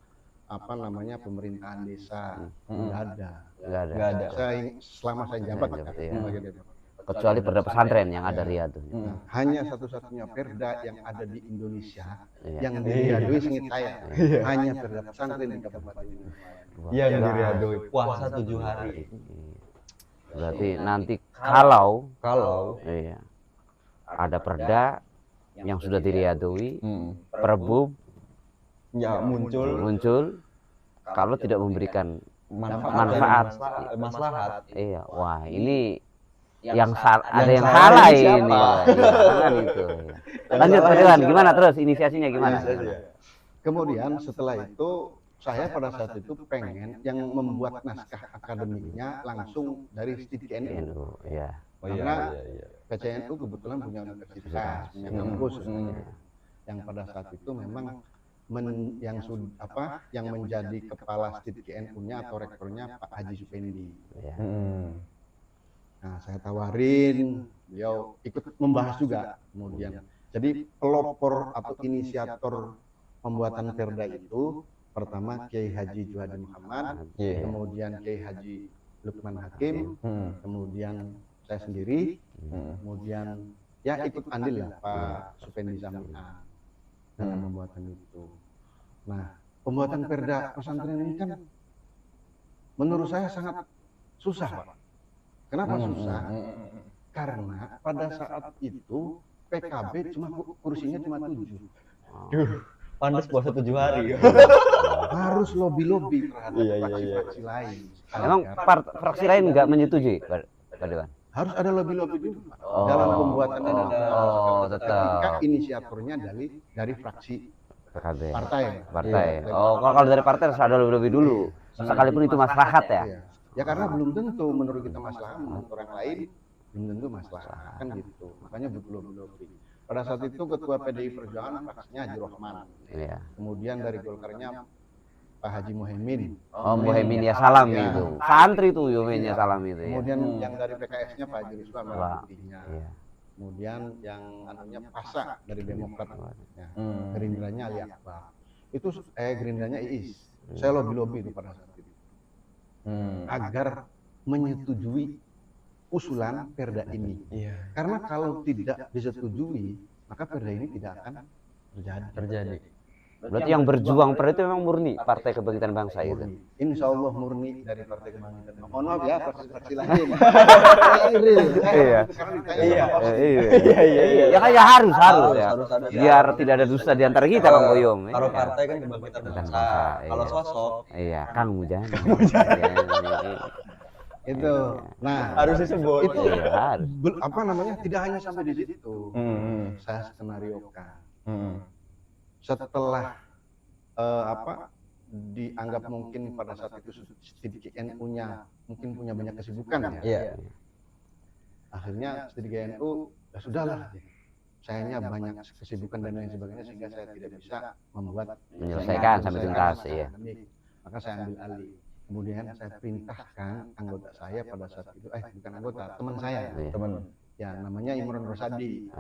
Speaker 2: pemerintahan desa. Nggak ada. Selama saya jabat sebagai dewan.
Speaker 1: Kecuali perda pesantren yang ada riadoh.
Speaker 2: Hanya satu-satunya perda yang ada di Indonesia yang diriadoi sengit saya. Hanya perda pesantren di Kabupaten Indramayu.
Speaker 3: Yang diriadoi puasa 7 hari.
Speaker 1: Berarti nanti kalau ada perda yang sudah diriadoi, Perbup
Speaker 3: ya
Speaker 1: muncul kalau tidak memberikan maslahat. Iya, wah ini yang ada yang salah ini. Jangan itu. Lanjut Pak Dewan, gimana terus inisiasinya gimana?
Speaker 2: Kemudian setelah itu saya pada saat itu pengen yang membuat naskah akademiknya langsung dari STIDKNU. Karena PCNU kebetulan punya universitas, punya kampus yang pada saat itu memang yang menjadi kepala STIDKNU-nya atau rektornya Pak Haji Supendi. Nah, saya tawarin, beliau ikut membahas juga kemudian. Jadi pelopor atau inisiator pembuatan perda itu pertama Kiai Haji Juhadi Muhammad, kemudian Kiai Haji Lukman Hakim, kemudian saya sendiri, kemudian ya ikut andil lah Pak Supendi Zami'an dalam pembuatan itu. Nah, pembuatan perda pesantren ini kan menurut saya sangat susah, Pak. Kenapa susah? Karena pada saat itu PKB kursinya cuma 7.
Speaker 3: Pantas puasa 7 hari.
Speaker 2: Harus lobby-lobby terhadap fraksi-fraksi lain.
Speaker 1: Emang fraksi lain nggak menyetujui, Pak Dewan?
Speaker 2: Harus ada lobby-lobby dulu dalam pembuatan ini.
Speaker 1: Tetap.
Speaker 2: Ketika inisiatornya dari fraksi
Speaker 1: PKB.
Speaker 2: Partai.
Speaker 1: Oh, kalau dari partai harus ada lebih dulu. Sekalipun itu maslahat ya.
Speaker 2: Iya. Ya karena belum tentu menurut kita masalah, menurut orang lain belum tentu masalah kan gitu. Makanya belum. Pada saat itu ketua PDI Perjuangan fraksinya Haji Rohman.
Speaker 1: Iya.
Speaker 2: Kemudian dari Golkarnya Pak Haji Muhaimin.
Speaker 1: Oh, Muhaimin ya salam
Speaker 2: Iya.
Speaker 1: itu. Santri tuh Muhaimin ya salam itu ya.
Speaker 2: Kemudian yang dari PKS-nya Pak Haji Ruslan
Speaker 1: Wah,
Speaker 2: merah putihnya.
Speaker 1: Iya.
Speaker 2: Kemudian yang anunya PASA dari Demokrat. Ya.
Speaker 3: Hmm.
Speaker 2: Gerindranya Ali Akbar. Itu Gerindranya Iis. Saya lobby itu pada saat itu. Agar menyetujui usulan perda ini.
Speaker 3: Iya.
Speaker 2: Karena kalau tidak disetujui, maka perda ini tidak akan terjadi.
Speaker 1: Berarti yang berjuang perda itu memang murni Partai Kebangkitan Bangsa itu.
Speaker 2: Insya Allah murni dari Partai Kebangkitan Bangsa. Mohon maaf ya, fraksi-fraksi lain.
Speaker 1: Iya.
Speaker 2: Sekarang ditanya
Speaker 1: Iya.
Speaker 2: sama Pak.
Speaker 1: Iya. Ya kan ya harus ya.
Speaker 3: Harus ada.
Speaker 1: Biar tidak ada dusta di antara kita Bang Boyom.
Speaker 3: Kalau
Speaker 1: Iya.
Speaker 3: partai kan Kebangkitan Bangsa.
Speaker 1: Bangsa,
Speaker 3: Kalau
Speaker 1: iya.
Speaker 3: sosok
Speaker 1: Iya, Kang Mujani.
Speaker 2: Itu. Nah,
Speaker 3: harus disebut.
Speaker 2: itu
Speaker 1: Iya, harus.
Speaker 2: apa namanya? Tidak hanya sampai di situ.
Speaker 3: Hmm.
Speaker 2: Saya skenariokan.
Speaker 3: Hmm.
Speaker 2: Setelah dianggap mungkin pada saat itu sedikit NU-nya mungkin punya banyak kesibukan ya.
Speaker 3: Iya.
Speaker 2: Akhirnya sedikit NU ya sudahlah. Sayanya banyak kesibukan dan lain sebagainya sehingga saya tidak bisa
Speaker 1: Menyelesaikan sampai tuntas, iya.
Speaker 2: Maka saya ambil alih. Kemudian saya perintahkan anggota saya pada saat itu, bukan anggota, teman saya.
Speaker 1: Iya.
Speaker 3: Teman.
Speaker 2: Ya namanya Imron Rosadi.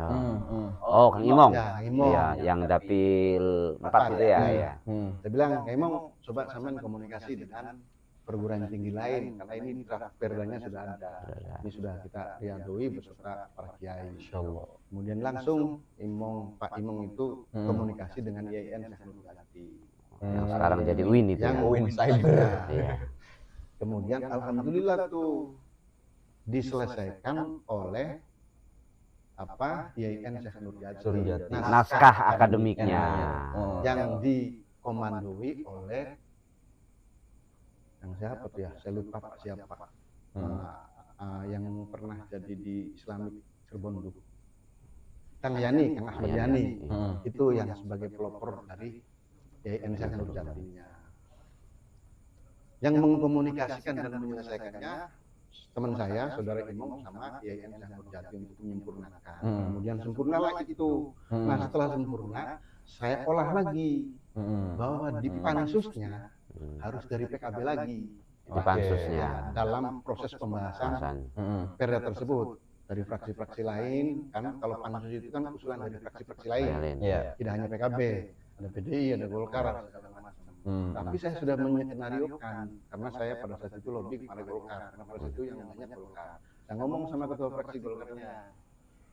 Speaker 1: Oh, Kang Imong.
Speaker 2: Ya, Imong.
Speaker 1: Iya, yang dapil 4 itu ya, iya.
Speaker 2: Saya bilang, Kang Imong, coba sampean komunikasi dengan perguruan tinggi lain karena ini draft perdanya sudah ada. Ini sudah kita riadoi beserta para kiai.
Speaker 3: Insyaallah.
Speaker 2: Kemudian langsung Pak Imong itu komunikasi dengan IAIN Syekh Nurjati.
Speaker 1: Yang sekarang jadi Win itu.
Speaker 2: Yang
Speaker 1: ya.
Speaker 3: Win Cyber.
Speaker 1: Iya.
Speaker 2: Kemudian alhamdulillah tuh diselesaikan oleh IAIN Syekh
Speaker 3: Nurjati.
Speaker 2: Nurjati.
Speaker 1: Naskah akademiknya.
Speaker 2: Yang dikomandoi oleh yang siapa tuh ya? Saya lupa Pak siapa. Yang pernah jadi di Islamic Cirebon dulu. Kang Yani, Kang Ahmad Yani. Itu yang sebagai pelopor dari IAIN Syekh Nurjatinya. Yang mengkomunikasikan dan menyelesaikannya teman saya, saudara Imong sama IAIN Syekh Nurjati untuk menyempurnakan. Kemudian sempurna lagi itu. Nah setelah sempurna, saya olah lagi bahwa di pansusnya harus dari PKB lagi.
Speaker 1: Di pansusnya.
Speaker 2: Dalam proses pembahasan perda tersebut dari fraksi-fraksi lain, kan kalau pansus itu kan usulan dari fraksi-fraksi lain.
Speaker 3: Iya.
Speaker 2: Tidak hanya PKB, ada PDI, ada Golkar, ada segala macam. Tapi saya sudah menyenariokan karena saya pada saat itu lobby kepada Golkar karena pada saat itu yang banyak Golkar. Saya ngomong sama ketua fraksi Golkarnya,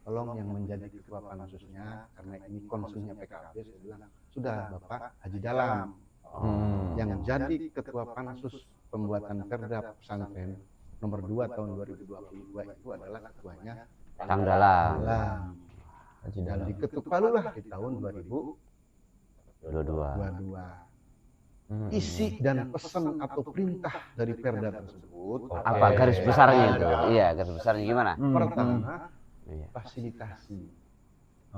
Speaker 2: tolong yang menjadi ketua pansusnya karena ini concernnya PKB. Saya bilang sudah Bapak Haji Dalam yang jadi ketua pansus pembuatan perda pesantren nomor 2 tahun 2022 itu adalah ketuanya
Speaker 1: Kang Dalam.
Speaker 2: Dan diketuk palulah di tahun
Speaker 1: 22.
Speaker 2: Isi dan pesan atau perintah dari perda tersebut
Speaker 1: Apa garis besarnya itu? Iya, garis besarnya gimana?
Speaker 2: pertama
Speaker 1: Iya.
Speaker 2: fasilitasi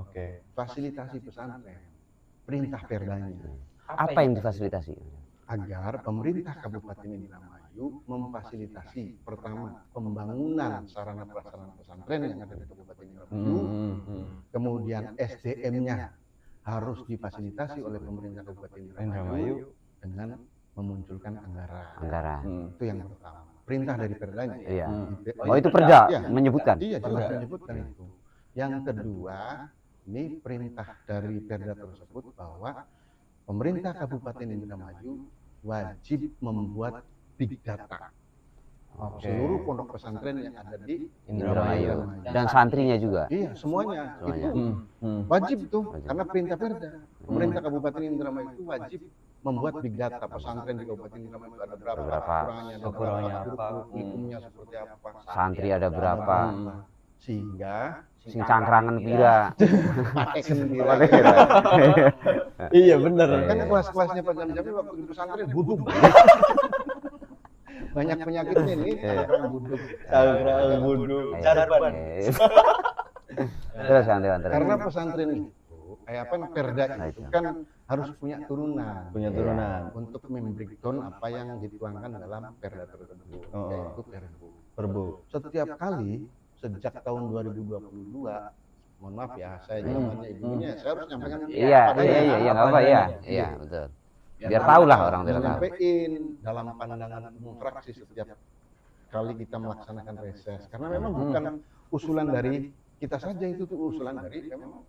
Speaker 3: Oke.
Speaker 2: fasilitasi pesantren, perintah perdanya
Speaker 1: Apa yang difasilitasi?
Speaker 2: agar pemerintah Kabupaten Indramayu memfasilitasi pertama pembangunan sarana prasarana pesantren yang ada di Kabupaten Indramayu, kemudian SDM-nya harus difasilitasi oleh pemerintah Kabupaten Indramayu dengan memunculkan anggaran. Itu yang pertama. Perintah dari perdanya.
Speaker 1: Iya. Oh, itu perda menyebutkan.
Speaker 2: Iya, jelas menyebutkan itu. Yang kedua, ini perintah dari perda tersebut bahwa pemerintah Kabupaten Indramayu wajib membuat big data. Seluruh pondok pesantren yang ada di
Speaker 1: Indramayu. Dan santrinya juga.
Speaker 2: Iya, semuanya. Itu wajib tuh, karena perintah perda. Pemerintah Kabupaten Indramayu itu wajib membuat big data pesantren di Kabupaten Indramayu itu ada berapa, kekurangannya, hukumnya seperti apa,
Speaker 1: Santri ada berapa?
Speaker 2: Sehingga
Speaker 1: Sing cangkrangan pira.
Speaker 2: pakai sendiri.
Speaker 3: Iya benar.
Speaker 2: Kan kelas-kelasnya Pak Jam-Jamil waktu di pesantren buduk. Banyak penyakitnya ini, cangkrang buduk.
Speaker 3: Cangkrang buduk. Carban.
Speaker 1: Terus.
Speaker 2: Karena pesantren itu perda itu kan harus punya turunan.
Speaker 3: Punya turunan.
Speaker 2: Untuk membreakdown apa yang dituangkan dalam perda tersebut, yaitu Perbu. Setiap kali sejak tahun 2022, mohon maaf ya, saya zamannya ibunya, saya harus nyampaikan.
Speaker 1: Iya, nggak apa, iya, betul. Biar tahu lah orang tidak tahu.
Speaker 2: Menyampaikan dalam pandangan umum fraksi setiap kali kita melaksanakan reses, karena memang bukan usulan dari kita saja, itu tuh usulan dari memang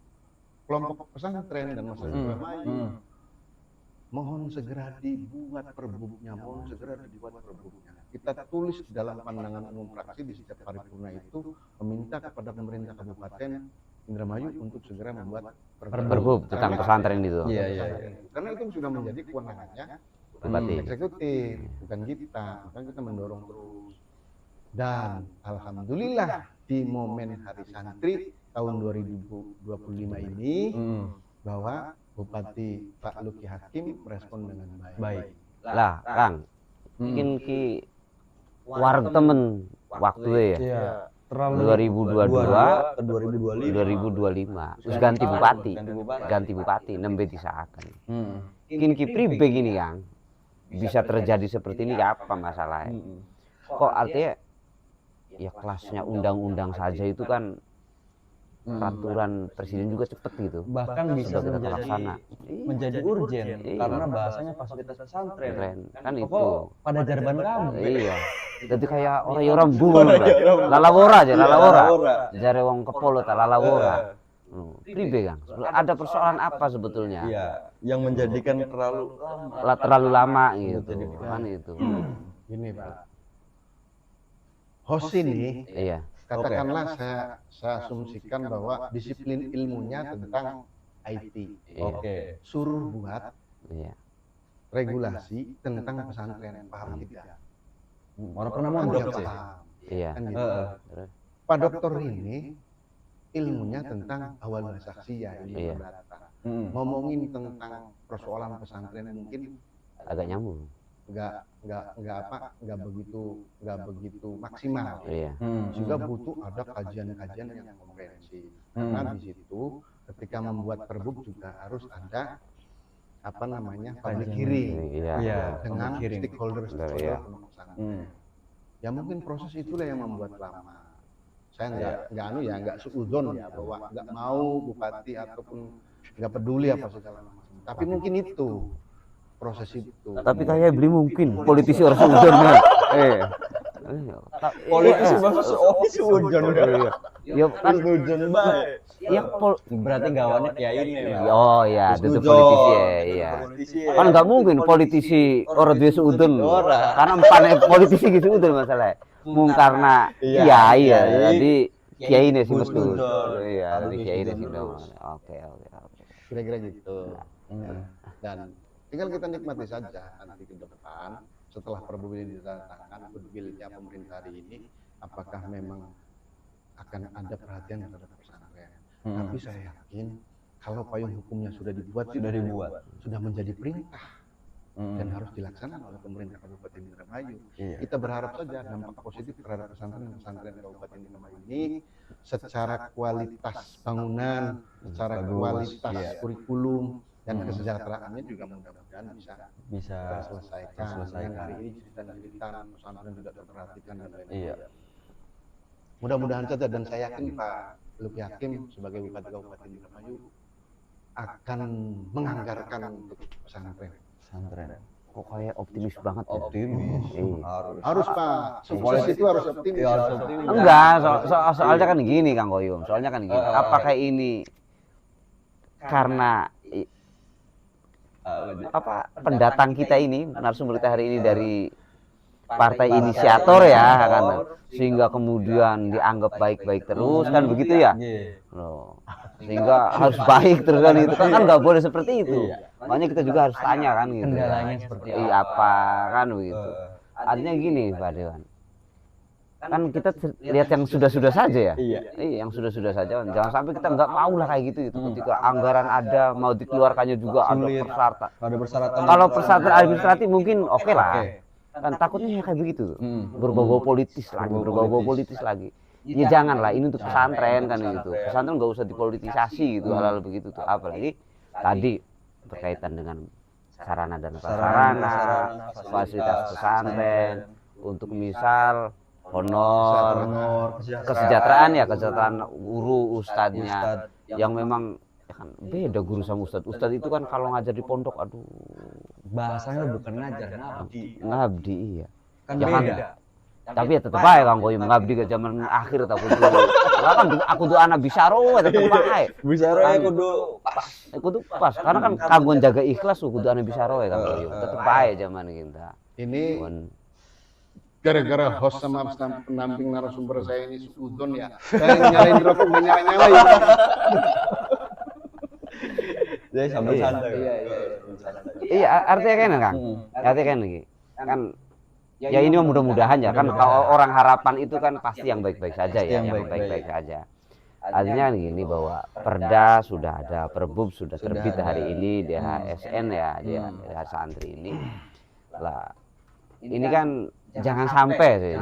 Speaker 2: kelompok pesantren dan masyarakat Indramayu. Mohon segera dibuat perbubnya, Kita tulis dalam pandangan umum fraksi di setiap paripurna itu meminta kepada pemerintah Kabupaten Indramayu untuk segera membuat
Speaker 1: Perbub tentang pesantren itu.
Speaker 3: Iya.
Speaker 2: Karena itu sudah menjadi kewenangannya
Speaker 1: Bupati.
Speaker 2: eksekutif, bukan kita. Bukan kita mendorong terus. Dan alhamdulillah di momen Hari Santri tahun 2025 ini bahwa Bupati Pak Luki Hakim merespon dengan baik.
Speaker 1: Lah, Kang, mungkin ki warga temen waktu ya.
Speaker 3: Iya. Terlalu
Speaker 1: 2022
Speaker 3: ke
Speaker 1: 2025 terus ganti bupati nembe disahkan. Mungkin ki pribe gini, Kang. Bisa terjadi seperti ini apa masalahnya? Kok artinya ya kelasnya undang-undang saja itu kan peraturan presiden juga cepet gitu.
Speaker 3: Bahkan bisa
Speaker 1: kita terlaksana.
Speaker 3: menjadi urgen
Speaker 1: Iya.
Speaker 3: karena bahasanya fasilitas pesantren.
Speaker 1: Keren. Kan itu.
Speaker 3: Kok pada jarban kamu.
Speaker 1: Iya. Jadi kayak orang bunga. Lalawora aja, lalawora. Jare wong kepolo ta lalawora. Pribe, Kang? Ada persoalan apa sebetulnya?
Speaker 3: Iya, yang menjadikan
Speaker 1: Terlalu lama gitu. Kan itu.
Speaker 2: Gini Pak, host ini
Speaker 1: Iya.
Speaker 2: katakanlah saya asumsikan bahwa disiplin ilmunya tentang IT.
Speaker 1: Iya.
Speaker 2: Suruh buat
Speaker 1: Iya.
Speaker 2: regulasi tentang pesantren, paham tidak?
Speaker 3: orang pernah
Speaker 2: Kan
Speaker 3: mondok
Speaker 2: dia
Speaker 3: sih.
Speaker 2: paham.
Speaker 1: Iya.
Speaker 2: Kan gitu. Pak Dokter ini ilmunya tentang awal saksiyah, ilmu
Speaker 1: Iya.
Speaker 2: perdata. Ngomongin tentang persoalan pesantren mungkin
Speaker 1: Agak nyambung.
Speaker 2: nggak begitu maksimal.
Speaker 1: Iya.
Speaker 2: Juga butuh ada kajian-kajian yang komprehensif. Karena di situ ketika membuat perbuk juga harus ada public hearing
Speaker 1: Iya.
Speaker 2: dengan
Speaker 3: hearing.
Speaker 2: stakeholder
Speaker 1: Iya.
Speaker 2: pesantren. Ya mungkin proses itulah yang membuat lama. Saya nggak seudon ya bahwa nggak mau bupati ataupun nggak peduli apa segala macam. Tapi mungkin itu proses itu.
Speaker 1: Tapi kayak beli mungkin politisi orang Sudan kan.
Speaker 3: Politisi maksud seudon kan.
Speaker 1: Ya kan
Speaker 3: Seudon baik.
Speaker 1: ya
Speaker 3: Berarti gawannya kiai ini.
Speaker 1: oh ya, itu politisi ya, iya. Kan nggak mungkin politisi orang dia seudon. Karena empane politisi gitu seudon masalah. Mung karena kiai ya, jadi kiai ini sih betul. Iya, dari kiai ini sih. Oke.
Speaker 2: Kira-kira gitu. Dan tinggal kita nikmati saja nanti ke depan setelah perbu ini ditandatangani goodwill-nya pemerintah hari ini, apakah memang akan ada perhatian terhadap pesantren. Tapi saya yakin kalau payung hukumnya sudah dibuat, sudah menjadi perintah dan harus dilaksanakan oleh pemerintah Kabupaten Indramayu. Kita berharap saja dampak positif terhadap pesantren Kabupaten Indramayu ini secara kualitas bangunan, secara kualitas kurikulum dan kesejahteraannya juga mudah-mudahan bisa terselesaikan. Yang hari ini cerita-cerita pesantren tidak terperhatikan dan lain-lain. Mudah-mudahan saja, dan saya yakin Pak Luki Hakim sebagai Bupati Kabupaten Indramayu akan menganggarkan untuk pesantren.
Speaker 1: Kok kayak optimis banget ya?
Speaker 3: Optimis.
Speaker 2: Harus Pak, sukses itu harus optimis.
Speaker 1: Enggak, soalnya kan gini Kang Koyum. Soalnya kan gini. Apakah ini karena pendatang kita ini, narasumber kita hari ini dari partai inisiator ya kan, sehingga kemudian dianggap baik-baik terus kan begitu ya? Loh, sehingga harus baik terus kan itu kan nggak boleh seperti itu. Makanya kita juga harus tanya kan gitu.
Speaker 3: Kendalanya seperti
Speaker 1: apa kan begitu. Artinya gini Pak Dewan. Kan kita lihat yang sudah-sudah saja ya. Iya, yang sudah-sudah saja. Jangan sampai kita nggak mau lah kayak gitu. Ketika anggaran ada mau dikeluarkannya juga ada persyaratan. Kalau persyaratan administratif mungkin oke lah. Kan takutnya kayak begitu. Berbau-bau politis lagi. ya janganlah ini untuk pesantren kan gitu. Pesantren nggak usah dipolitisasi gitu hal-hal begitu tuh. Apalagi tadi berkaitan dengan sarana dan prasarana, fasilitas pesantren, untuk misal honor, kesejahteraan ya, kesejahteraan guru ustadznya yang memang ya kan beda guru sama ustadz. Ustadz itu kan kalau ngajar di pondok, aduh
Speaker 3: bahasanya bukan ngajar,
Speaker 1: ngabdi iya.
Speaker 3: kan
Speaker 1: Ya
Speaker 3: beda.
Speaker 1: Tapi ya tetep aja Kang Koy mengabdi ke zaman akhir tak kudu. Lah kan aku tuh anak bisaro tetep aja.
Speaker 3: Bisa roe kudu pas.
Speaker 1: Kudu pas karena kan kanggo jaga ikhlas kudu anak bisaro ya Kang Koy. Tetep aja zaman kita.
Speaker 2: Ini
Speaker 1: Pun
Speaker 2: gara-gara host sama pendamping narasumber saya ini sudon ya. Saya nyalain rokok nggak nyala-nyala ya.
Speaker 3: Jadi sambil
Speaker 1: Iya.
Speaker 3: santai.
Speaker 1: iya artinya kan Kang. Artinya kan iki. Kan ya ini mudah-mudahan ya kan kalau orang harapan itu kan pasti yang baik-baik saja ya, yang baik-baik saja. Artinya kan gini bahwa Perda sudah ada, Perbub sudah terbit hari ini di HSN ya, di santri ini. Lah ini kan jangan sampai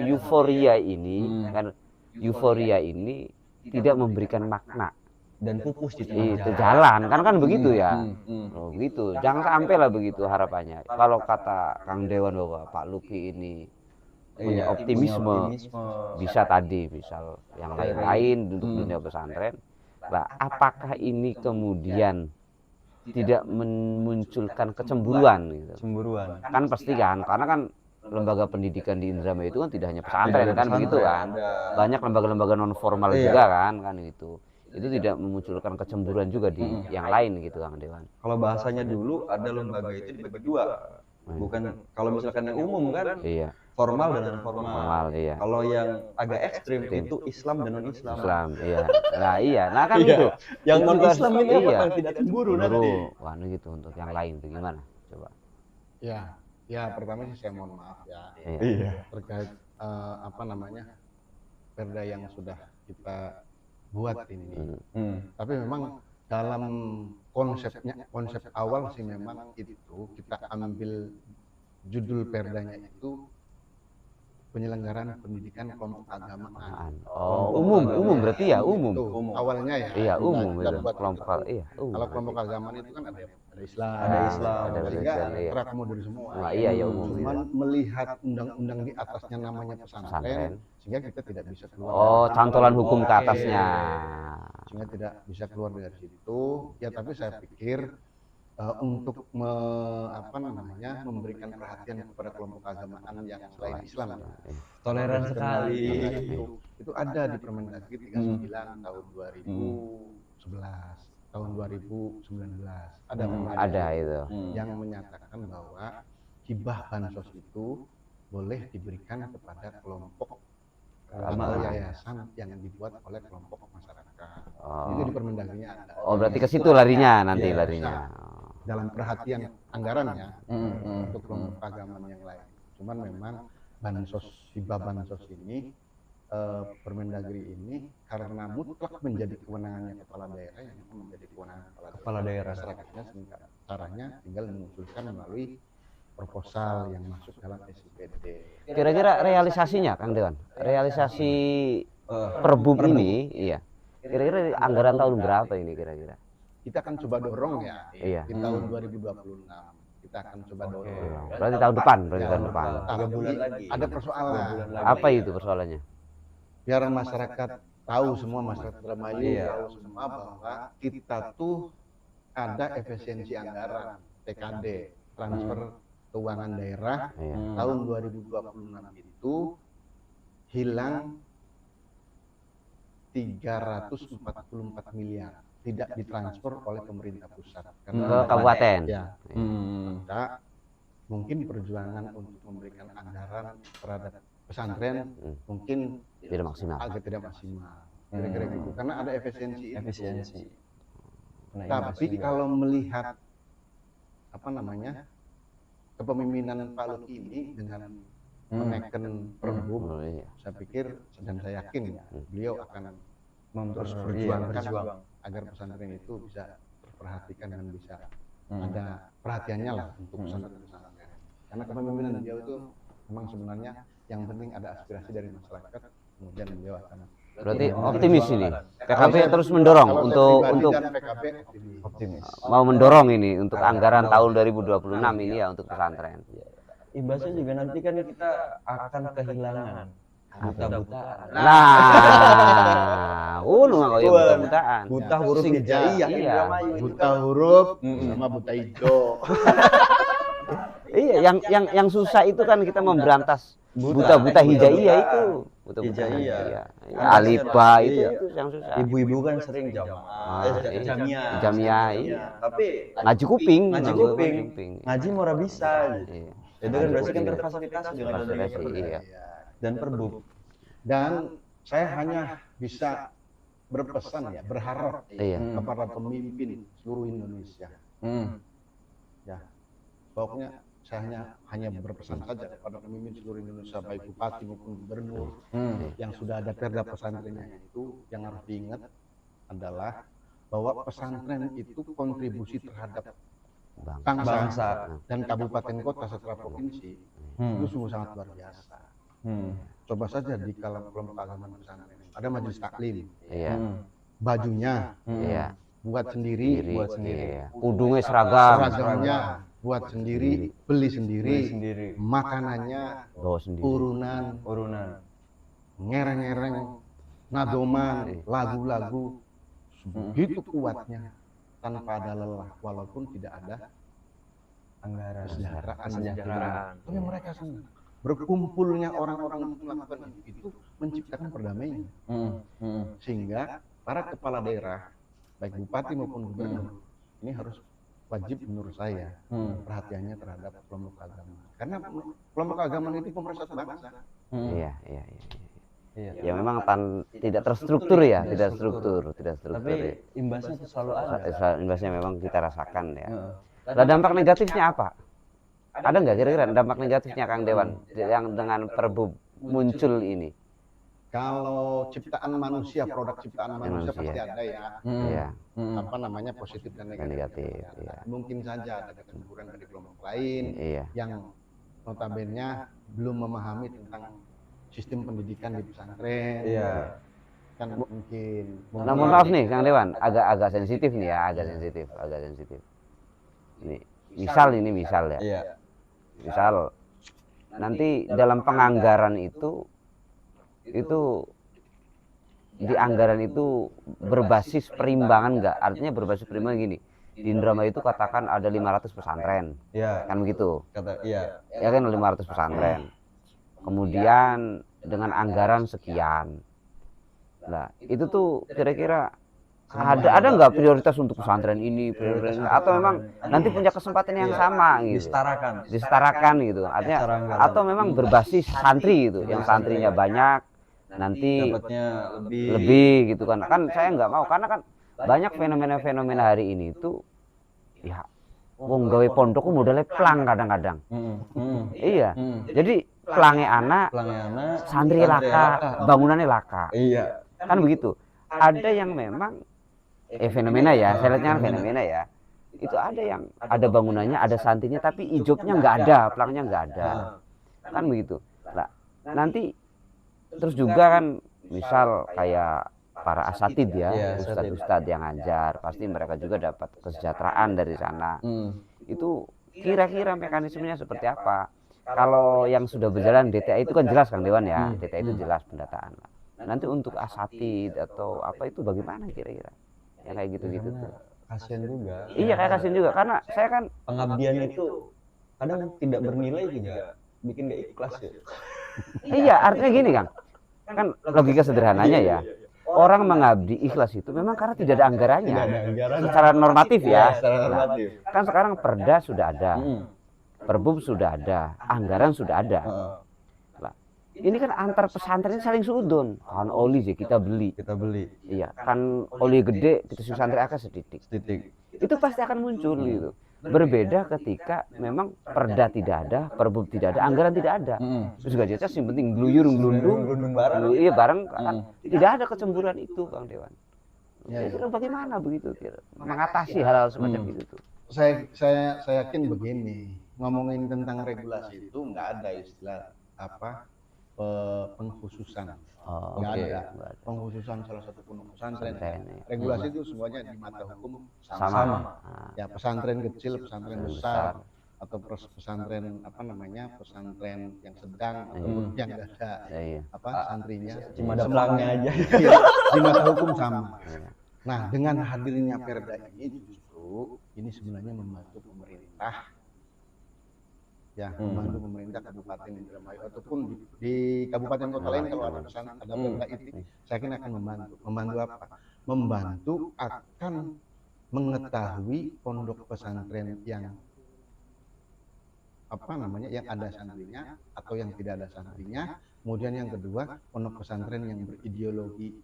Speaker 1: euforia ini kan tidak memberikan makna
Speaker 3: Dan pupus di tengah
Speaker 1: itu jalan kan begitu ya. Oh, begitu. Jangan sampai lah begitu harapannya. Kalau kata Kang Dewan bahwa Pak Luki ini punya optimisme, bisa tadi misal yang lain-lain untuk dunia pesantren. Lah, apakah ini kemudian tidak memunculkan kecemburuan gitu?
Speaker 3: Cemburuan.
Speaker 1: Kan pasti kan, karena kan lembaga pendidikan di Indramayu itu kan tidak hanya pesantren kan begitu kan. Banyak lembaga-lembaga non formal juga kan gitu. Itu tidak memunculkan kecemburuan juga di yang lain gitu Kang Dewan.
Speaker 3: Kalau bahasanya dulu ada lembaga itu dibagi dua. Bukan kalau misalkan yang umum kan
Speaker 1: Iya,
Speaker 3: formal dan non formal.
Speaker 1: formal iya.
Speaker 3: Kalau yang agak ekstrim itu Islam dan non Islam.
Speaker 1: Islam iya. Nah iya, nah kan itu.
Speaker 3: Yang
Speaker 1: Itu
Speaker 3: non
Speaker 1: juga-
Speaker 3: Islam ini
Speaker 1: iya.
Speaker 3: apa tidak cemburu nanti?
Speaker 1: Cemburu. Wah, ini gitu untuk yang lain tuh gimana? Coba.
Speaker 2: Ya pertama sih saya mohon maaf ya
Speaker 1: Iya.
Speaker 2: terkait apa namanya perda yang sudah kita buat ini. Tapi memang dalam konsep awal sih memang itu kita ambil judul perdanya itu penyelenggaraan pendidikan kelompok agamaan.
Speaker 1: Oh, umum berarti ya, umum.
Speaker 2: Itu awalnya ya.
Speaker 1: Iya, umum
Speaker 2: Kita
Speaker 1: itu.
Speaker 2: buat
Speaker 1: Kelompok iya, umum.
Speaker 2: Kalau kelompok agamaan itu kan ada Islam,
Speaker 3: Ada Islam,
Speaker 1: ada
Speaker 2: paling
Speaker 1: Kristen,
Speaker 2: nggak
Speaker 1: iya.
Speaker 2: terakomodir semua.
Speaker 1: Wah, iya ya umum.
Speaker 2: Cuman melihat undang-undang di atasnya namanya
Speaker 1: Pesantren.
Speaker 2: pesantren, sehingga kita tidak bisa keluar.
Speaker 1: Oh, cantolan hukum ke
Speaker 2: Oke.
Speaker 1: atasnya.
Speaker 2: Sehingga tidak bisa keluar dari situ. Ya tapi saya pikir untuk memberikan perhatian kepada kelompok keagamaan yang selain Islam ya.
Speaker 3: Toleran sekali.
Speaker 2: Itu ada di Permendagri 39 tahun 2011, tahun 2019 ada Permendagri
Speaker 1: Ada itu.
Speaker 2: yang menyatakan bahwa hibah bansos itu boleh diberikan kepada kelompok atau yayasan yang dibuat oleh kelompok masyarakat.
Speaker 1: Oh.
Speaker 2: Itu di Permendagrinya ada.
Speaker 1: Oh, berarti ke situ larinya nanti
Speaker 2: Iya,
Speaker 1: larinya.
Speaker 2: Dalam perhatian anggarannya untuk kelompok keagamaan yang lain. Cuman memang hibah bansos ini Permendagri ini karena mutlak menjadi kewenangannya kepala daerah yang menjadi kewenangan
Speaker 3: Kepala daerah.
Speaker 2: masyarakatnya sehingga caranya tinggal mengusulkan melalui proposal yang masuk dalam SIPD.
Speaker 1: Kira-kira realisasinya Kang Dewan, realisasi Perbub ini, iya. Kira-kira anggaran tahun berapa ini kira-kira?
Speaker 2: Kita akan coba dorong ya
Speaker 1: Iya.
Speaker 2: di tahun 2026. Kita akan coba dorong.
Speaker 1: Berarti tahun depan, berarti tahun depan.
Speaker 2: Tapi
Speaker 3: bulan lagi.
Speaker 2: ada persoalan.
Speaker 1: Apa itu persoalannya?
Speaker 2: Biar masyarakat tahu semua, masyarakat Indramayu
Speaker 3: Iya.
Speaker 2: tahu semua bahwa kita tuh ada efisiensi anggaran TKD, transfer keuangan daerah
Speaker 1: Iya.
Speaker 2: tahun 2026 itu hilang 344 miliar tidak ditransfer oleh pemerintah pusat
Speaker 1: Ke kabupaten.
Speaker 2: ya kita mungkin perjuangan untuk memberikan anggaran terhadap pesantren mungkin
Speaker 1: Tidak maksimal.
Speaker 2: agak tidak maksimal kira-kira gitu karena ada efisiensi itu.
Speaker 3: Efisiensi.
Speaker 2: Tapi kalau melihat kepemimpinan Pak Luki ini dengan menaikkan Perbub,
Speaker 1: Oh, iya.
Speaker 2: saya pikir dan saya yakin ya beliau akan terus
Speaker 3: Iya,
Speaker 2: berjuang agar pesantren itu bisa terperhatikan dan bisa ada perhatiannya lah untuk pesantren-pesantren. Karena kepemimpinan beliau itu memang sebenarnya yang penting ada aspirasi dari masyarakat kemudian beliau akan
Speaker 1: Berarti optimis ini. PKB terus mendorong
Speaker 2: kalau
Speaker 1: untuk
Speaker 2: saya pribadi
Speaker 1: untuk
Speaker 2: dan PKB optimis.
Speaker 1: mau mendorong ini untuk anggaran tahun 2026 ini ya untuk pesantren.
Speaker 3: Imbasnya juga nanti kan kita akan kehilangan buta-butaan.
Speaker 1: Nah, nggak ya buta-butaan.
Speaker 3: Buta huruf
Speaker 2: Sing-
Speaker 3: hijaiyah
Speaker 1: iya.
Speaker 3: Indramayu.
Speaker 2: Buta huruf sama buta hijau.
Speaker 1: Iya, yang susah itu kan kita memberantas buta-buta hijaiyah itu. Buta-buta
Speaker 3: Hijaiyah.
Speaker 1: hijaiyah. Ya, Aliba itu yang susah.
Speaker 3: Ibu-ibu kan sering jamaah,
Speaker 1: iya.
Speaker 3: jamiah.
Speaker 1: Jamiah, iya.
Speaker 3: Tapi
Speaker 1: Ngaji kuping,
Speaker 3: ngaji
Speaker 1: ngaji
Speaker 3: kuping, ngaji murah bisa.
Speaker 1: Iya.
Speaker 3: Itu kan berarti kan terfasilitasi dengan adanya
Speaker 1: Fasilitasi,
Speaker 3: perda
Speaker 1: iya.
Speaker 3: dan perbuk.
Speaker 2: Dan saya hanya bisa berpesan ya, berharap
Speaker 1: Iya.
Speaker 2: kepada pemimpin seluruh Indonesia. Ya, pokoknya saya hanya berpesan saja kepada pemimpin seluruh Indonesia, baik bupati maupun gubernur yang sudah ada perda pesantrennya itu, yang harus diingat adalah bahwa pesantren itu kontribusi terhadap bangsa dan kabupaten kota serta provinsi itu sungguh sangat luar biasa. Coba saja di kelompok agama pesantren ada majelis taklim,
Speaker 1: Iya.
Speaker 2: bajunya
Speaker 1: Iya.
Speaker 2: buat sendiri,
Speaker 1: Iya. Udungnya seragam.
Speaker 2: seragamnya buat sendiri, beli sendiri, makanannya
Speaker 1: Bawa sendiri.
Speaker 2: urunan, ngereng-ngereng, nadoman, lagu-lagu begitu kuatnya tanpa ada lelah, walaupun tidak ada kesejahteraan. Tapi mereka senang. Berkumpulnya orang-orang untuk melakukan itu menciptakan perdamaian. Sehingga para kepala daerah, baik bupati maupun gubernur, ini harus wajib menurut saya perhatiannya terhadap kelompok agama. Karena kelompok agama itu pemersatu bangsa.
Speaker 1: Iya. Ya memang tidak terstruktur ya, tidak struktur.
Speaker 3: Tapi
Speaker 1: Ya.
Speaker 3: imbasnya itu selalu ada.
Speaker 1: Imbasnya memang kita rasakan ya. Nah, dampak negatifnya apa? Ada nggak kira-kira dampak negatifnya Kang Dewan yang dengan Perbu muncul ini?
Speaker 2: Kalau ciptaan manusia, produk ciptaan manusia pasti ada ya.
Speaker 1: Iya.
Speaker 2: Apa namanya, positif dan negatif.
Speaker 1: Negatif, iya.
Speaker 2: Mungkin saja ada kecemburuan dari kelompok lain
Speaker 1: Iya.
Speaker 2: yang notabene belum memahami tentang sistem pendidikan di pesantren.
Speaker 3: Iya.
Speaker 2: Kan mungkin.
Speaker 1: Nah, mohon maaf nih Kang Dewan, agak sensitif nih ya, agak sensitif. Ini misal ya.
Speaker 3: Iya.
Speaker 1: Misal nanti dalam penganggaran itu di anggaran itu berbasis perimbangan nggak? Artinya berbasis perimbangan gini. Di Indramayu itu katakan ada 500 pesantren.
Speaker 3: Iya.
Speaker 1: Kan begitu.
Speaker 3: Iya.
Speaker 1: Ya kan 500 pesantren. Kemudian dengan anggaran sekian. Nah, itu tuh kira-kira ada nggak prioritas untuk pesantren ini, prioritas atau memang nanti punya kesempatan yang sama gitu. Disetarakan gitu. Artinya atau memang berbasis santri gitu. Yang santrinya banyak nanti
Speaker 3: dapatnya
Speaker 1: lebih gitu kan. Kan saya nggak mau karena kan banyak fenomena hari ini tuh ya wong gawe pondok ku modalnya plang kadang-kadang. Iya. Jadi pelange anak, santri laka, bangunannya laka.
Speaker 3: Iya.
Speaker 1: Kan begitu. Ada yang memang fenomena ya, saya lihatnya kan fenomena ya. Itu ada yang ada bangunannya, ada santrinya tapi ijobnya nggak ada, pelangnya nggak ada. Kan begitu. Nah, nanti terus juga kan misal kayak para asatid ya, ustadz-ustadz yang ngajar, pasti mereka juga dapat kesejahteraan dari sana. Itu kira-kira mekanismenya seperti apa? Kalau yang sudah berjalan DTA itu kan jelas Kang Dewan ya, DTA itu jelas pendataan. Nanti untuk asatid atau apa itu bagaimana kira-kira? Ya kayak gitu-gitu tuh.
Speaker 3: Kasian juga.
Speaker 1: Iya kayak kasian juga karena saya kan
Speaker 3: Pengabdian itu kadang tidak bernilai juga bikin gak ikhlas ya.
Speaker 1: iya artinya gini Kang, kan logika sederhananya ya. Orang mengabdi ikhlas itu memang karena tidak ada anggarannya. Secara normatif ya. Nah, kan sekarang perda sudah ada. Perbub sudah ada, anggaran sudah ada. Nah, ini kan antar pesantren ini saling sudon. Kan oli sih kita beli. Iya, kan oli gede kita sing santri akeh sedidik. Itu pasti akan muncul gitu. Berbeda ketika memang perda tidak ada, perbub tidak ada, anggaran tidak ada. Terus gak jelas yang penting glundung bareng. Iya bareng kan tidak ada kecemburuan itu Bang Dewan. Ya, itu bagaimana begitu kira mengatasi hal-hal semacam itu tuh.
Speaker 2: Saya yakin begini, ngomongin tentang regulasi itu nggak ada istilah apa pengkhususan.
Speaker 1: Oh,
Speaker 2: Nggak
Speaker 3: oke.
Speaker 2: ada pengkhususan salah satu pondok pesantren.
Speaker 1: Pesantren, ya.
Speaker 2: Regulasi itu semuanya di mata hukum
Speaker 1: Sama.
Speaker 2: sama.
Speaker 1: Nah,
Speaker 2: Ya pesantren kecil, pesantren
Speaker 1: besar.
Speaker 2: besar, atau pesantren pesantren yang sedang ataupun yang nggak ada
Speaker 1: iya.
Speaker 2: santrinya.
Speaker 3: Cuma ada pelangnya aja.
Speaker 2: Iya, di mata hukum sama.
Speaker 1: Iya.
Speaker 2: Nah, dengan hadirnya Perda ini justru ini sebenarnya membantu pemerintah ya, membantu pemerintah Kabupaten Indramayu ataupun di kabupaten kota lain kalau ada Perda ini, saya kira akan membantu apa? Membantu akan mengetahui pondok pesantren yang yang ada santrinya atau yang tidak ada santrinya. Kemudian yang kedua, pondok pesantren yang berideologi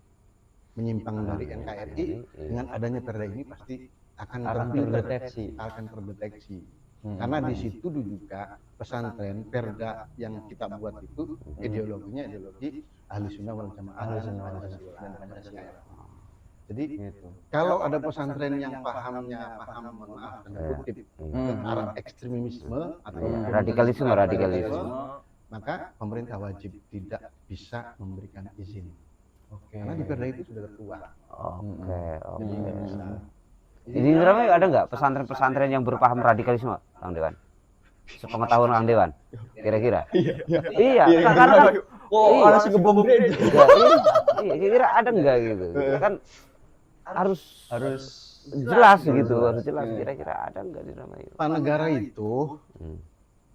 Speaker 2: menyimpang dari NKRI, dengan adanya Perda ini pasti akan terdeteksi. Karena di situ juga pesantren Perda yang kita buat itu ideologinya ideologi ahli sunnah wal jamaah dan Pancasila. Jadi kalau ada pesantren yang pahamnya paham maaf dan kutip ke arah ekstremisme atau
Speaker 1: radikalisme,
Speaker 2: maka pemerintah wajib tidak bisa memberikan izin.
Speaker 3: Oke.
Speaker 2: Karena di Perda itu sudah tertuang.
Speaker 1: Oke.
Speaker 2: Jadi
Speaker 1: Di Indramayu ada nggak pesantren-pesantren yang berpaham radikalisme, Kang Dewan? Sepengetahuan Kang Dewan, kira-kira? Iya. Karena kan,
Speaker 3: ada si gebom gereja.
Speaker 1: iya, kira-kira ada nggak gitu? Kan harus
Speaker 3: Harus
Speaker 1: jelas gitu, harus jelas. Kira-kira ada nggak di Indramayu?
Speaker 2: Pak negara itu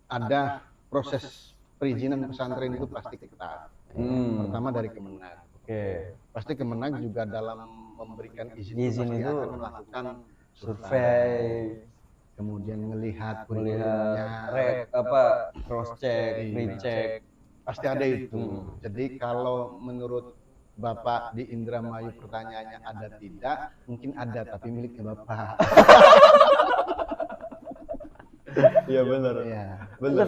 Speaker 2: ada proses perizinan pesantren itu pasti ketat. Pertama dari Kemenag.
Speaker 3: Oke.
Speaker 2: Pasti Kemenag juga dalam memberikan izin
Speaker 3: Izin
Speaker 2: pasti
Speaker 3: itu
Speaker 2: akan melakukan
Speaker 3: survei,
Speaker 2: kemudian melihat
Speaker 3: melihat cross check, recheck.
Speaker 2: pasti ada itu. Jadi kalau menurut Bapak di Indramayu pertanyaannya ada tidak, mungkin ada tapi miliknya Bapak.
Speaker 3: Iya benar.
Speaker 2: Ya.
Speaker 3: Benar.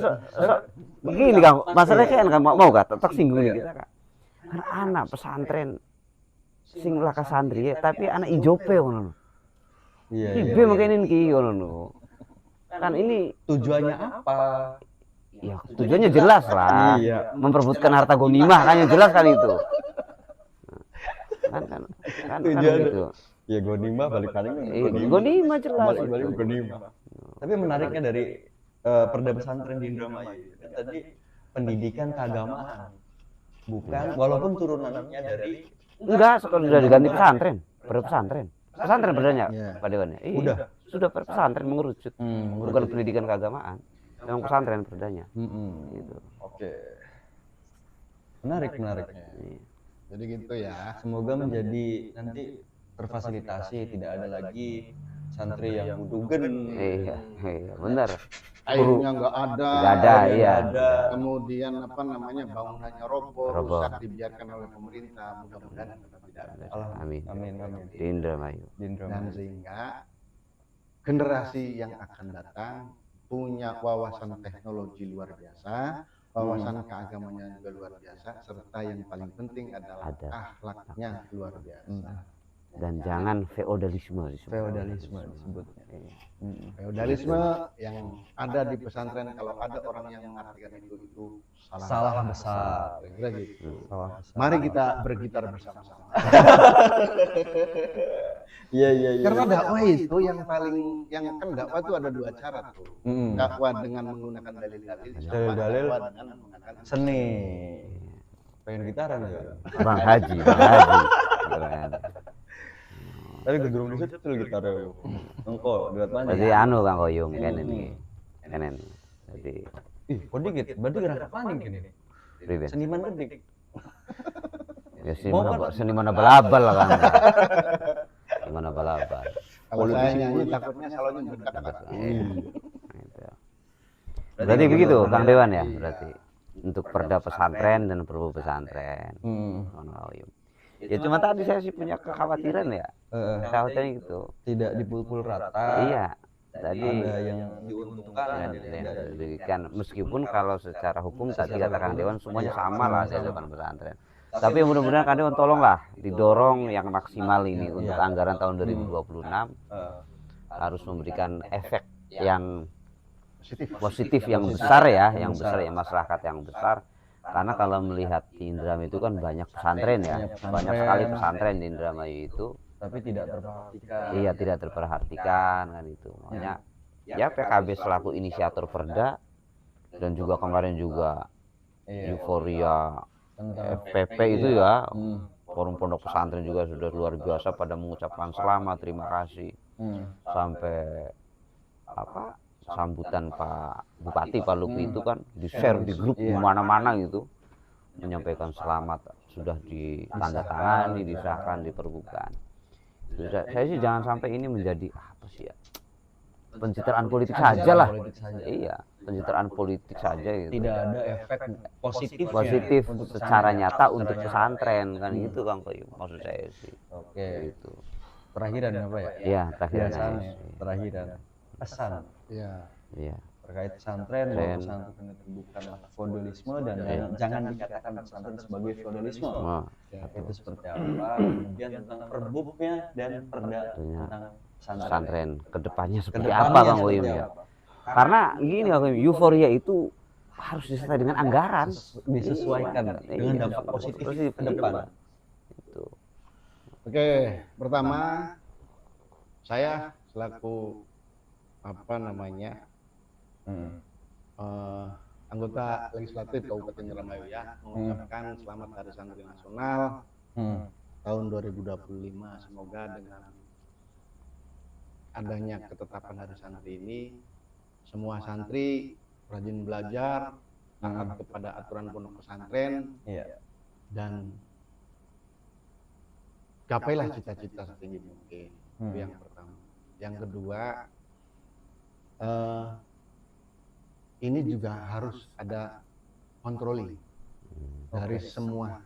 Speaker 1: Begini Kang, masalahnya kan mau gak tak singgung kita Kak. Karena anak pesantren sing laka santri ya, tapi anak ijope ngono.
Speaker 3: Iya.
Speaker 1: Ibe makanya ki ngono. Kan ini
Speaker 3: Tujuannya apa?
Speaker 1: ya tujuannya jelas lah.
Speaker 3: Iya.
Speaker 1: Memperebutkan harta ghanimah kan yang jelas kan itu. Kan
Speaker 3: Tujuan
Speaker 1: gitu.
Speaker 3: Ya ghanimah balik lagi.
Speaker 1: Ghanimah jelas.
Speaker 3: Balik
Speaker 1: itu.
Speaker 3: ghanimah. Tapi menariknya dari Perda pesantren di Indramayu kan tadi pendidikan keagamaan. Bukan, walaupun turunannya dari
Speaker 1: Enggak, sekolah sudah diganti pesantren. Pesantren berdanya
Speaker 2: Iya.
Speaker 1: Pak Dewan ya. Iya.
Speaker 3: Udah.
Speaker 1: Sudah pesantren mengerucut. Bukan pendidikan keagamaan. Memang pesantren berdanya. Gitu.
Speaker 3: Oke. Menariknya.
Speaker 1: Iya.
Speaker 2: Jadi gitu ya.
Speaker 3: Semoga menjadi nanti terfasilitasi, tidak ada lagi santri yang budugen.
Speaker 1: Iya, benar.
Speaker 2: Airnya nggak ada.
Speaker 1: Nggak ada, iya.
Speaker 2: Kemudian bangunannya roboh, rusak dibiarkan oleh pemerintah. Mudah-mudahan tidak ada.
Speaker 1: Amin.
Speaker 3: Amin.
Speaker 1: Di Indramayu.
Speaker 3: Di
Speaker 2: Dan
Speaker 3: Indramayu.
Speaker 2: sehingga generasi yang akan datang punya wawasan teknologi luar biasa, wawasan keagamannya juga luar biasa, serta yang paling penting adalah
Speaker 1: Ada.
Speaker 2: akhlaknya luar biasa.
Speaker 1: Dan jangan feodalisme disebut.
Speaker 3: Feodalisme disebut.
Speaker 2: Feodalisme yang ada di pesantren, kalau ada orang yang mengartikan itu
Speaker 3: Salah besar.
Speaker 2: Kira-kira gitu.
Speaker 3: Salah besar.
Speaker 2: Mari kita bergitar bersama-sama.
Speaker 3: Iya.
Speaker 2: Karena dakwah itu yang kan dakwah itu ada dua cara tuh. Dakwah dengan menggunakan dalil-dalil, sama
Speaker 3: Dalil-dalil.
Speaker 2: dakwah dengan menggunakan
Speaker 3: Seni. Pengen gitaran ya?
Speaker 1: Bang Haji. Keren.
Speaker 3: Tapi gedung di situ tuh gitarnya. Engko lihat mana?
Speaker 1: Berarti anu Kang Koyung kan ini. Jadi
Speaker 3: Ih, kok dikit? Berarti gerak paning gini.
Speaker 1: priben.
Speaker 3: Seniman gede.
Speaker 1: Ya seniman abal-abal lah kan. Seniman abal-abal.
Speaker 2: kalau saya nyanyi takutnya salonnya bedak.
Speaker 1: Gitu. Berarti begitu Kang Dewan ya, berarti untuk perda pesantren dan perbu pesantren. Kang Koyung. Ya cuma tadi saya sih punya kekhawatiran ya. Kekhawatiran gitu.
Speaker 3: Tidak dipukul rata.
Speaker 1: Iya. Tadi
Speaker 3: Ada yang diuntungkan, ada yang
Speaker 1: diberikan meskipun kalau secara hukum tadi kata Kang Dewan semuanya sama lah di hadapan pesantren. Tapi mudah-mudahan Kang Dewan tolonglah didorong yang maksimal ini untuk anggaran tahun 2026 harus memberikan efek yang positif yang besar ya, masyarakat yang besar Karena kalau melihat di Indramayu itu kan banyak pesantren ya, banyak sekali pesantren di Indramayu itu.
Speaker 3: Tapi tidak terperhatikan.
Speaker 1: Iya, tidak terperhatikan kan itu. Makanya ya PKB selaku inisiator Perda dan juga kemarin juga euforia FPP itu ya, forum pondok pesantren juga sudah luar biasa pada mengucapkan selamat, terima kasih. Sampai apa sambutan Pak Bupati Pak Lutfi itu kan di-share di grup di mana-mana gitu, menyampaikan selamat, sudah ditandatangani, disahkan, diperbukaan. Saya sih jangan sampai ini menjadi apa sih ya, pencitraan politik saja lah. Iya, pencitraan politik saja gitu.
Speaker 3: Tidak ada efek
Speaker 1: positif secara nyata untuk pesantren kan gitu Kang Koyum, maksud saya sih.
Speaker 3: Oke.
Speaker 1: Gitu.
Speaker 3: Terakhiran apa ya?
Speaker 1: Iya, terakhiran.
Speaker 3: Terakhiran. Pesan.
Speaker 1: Iya.
Speaker 3: Terkait pesantren, bahwa pesantren itu bukanlah feodalisme dan jangan dikatakan pesantren sebagai feodalisme. Itu seperti apa? Kemudian tentang perbubnya dan perda tentang
Speaker 1: pesantren kedepannya seperti apa Kang Koyum ya? Karena gini Kang Koyum, euforia itu harus disertai dengan anggaran,
Speaker 3: disesuaikan dengan dampak positif ke depan.
Speaker 1: Itu.
Speaker 2: Oke, pertama saya selaku apa namanya anggota legislatif Kabupaten Indramayu ya mengucapkan selamat Hari Santri Nasional tahun 2025. Semoga dengan adanya ketetapan Hari Santri ini semua santri rajin belajar, taat kepada aturan pondok pesantren, dan gapailah cita-cita setinggi mungkin. Itu yang pertama. Yang kedua, ini juga harus ada kontroli dari semua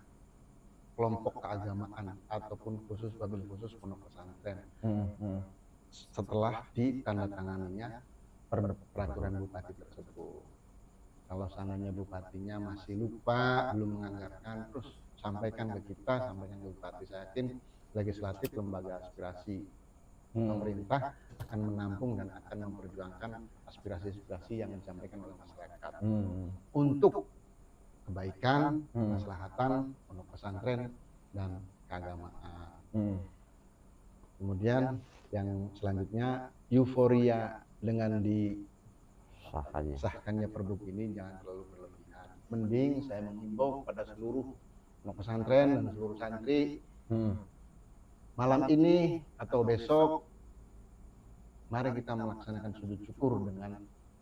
Speaker 2: kelompok keagamaan ataupun wabil khusus pondok pesantren. Setelah ditandatanganinya peraturan bupati tersebut. Kalau seandainya bupatinya masih lupa, belum menganggarkan, terus sampaikan ke kita, sampaikan ke bupati. Saya yakin legislatif lembaga aspirasi pemerintah akan menampung dan akan memperjuangkan aspirasi-aspirasi yang disampaikan oleh masyarakat untuk kebaikan, kemaslahatan pondok pesantren dan keagamaan. Kemudian yang selanjutnya, euforia dengan disahkannya Perbup ini jangan terlalu berlebihan. Mending saya menghimbau pada seluruh pondok pesantren dan seluruh santri, malam ini atau besok mari kita melaksanakan sujud syukur dengan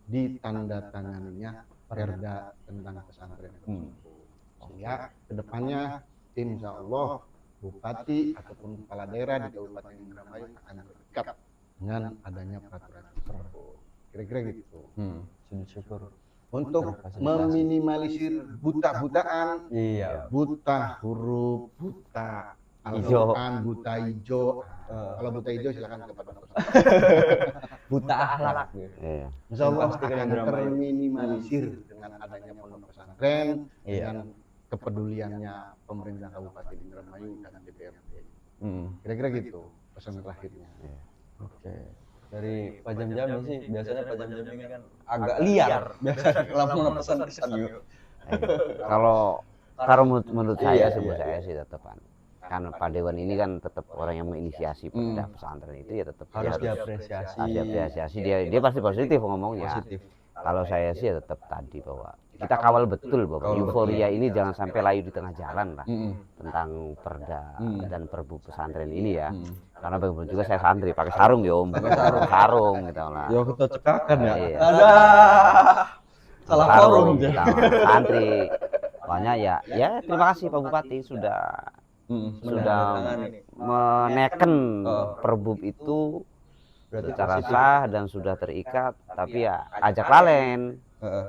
Speaker 2: ditandatanganinya perda tentang pesantren tersebut. Sehingga kedepannya insya Allah bupati ataupun kepala daerah di Kabupaten Indramayu akan terikat dengan adanya peraturan tersebut. Kira-kira gitu.
Speaker 3: Sujud syukur.
Speaker 2: Untuk meminimalisir buta-butaan, buta huruf, buta Al-Quran, buta hijau. Kalau buta hijau silakan kepada
Speaker 3: buta akhlak.
Speaker 2: Insya Allah akan terminimalisir dengan adanya pondok pesantren dan kepeduliannya pemerintah Kabupaten Indramayu dan DPRD. Kira-kira gitu pesan terakhirnya.
Speaker 3: Oke. Dari Pak Jam-Jam sih biasanya Pak Jam-Jam ini kan agak liar biasanya kalau mau pesan-pesan yuk.
Speaker 1: Kalau menurut saya sih tetap kan Pak Dewan ini kan tetap orang yang menginisiasi perda pesantren itu ya tetap
Speaker 3: harus diapresiasi.
Speaker 1: Dia pasti positif ngomongnya. Kalau saya sih ya tetap tadi bahwa kita kawal betul bahwa euforia ini jangan sampai layu di tengah jalan lah tentang perda dan perbu pesantren ini ya. Karena bagaimanapun juga saya santri pakai sarung ya Om, sarung gitu lah.
Speaker 3: Ya kita cekakan ya.
Speaker 1: Ada
Speaker 3: salah forum
Speaker 1: santri. Makanya ya terima kasih Pak Bupati sudah meneken perbub itu secara sah dan sudah terikat, tapi ya ajak lalen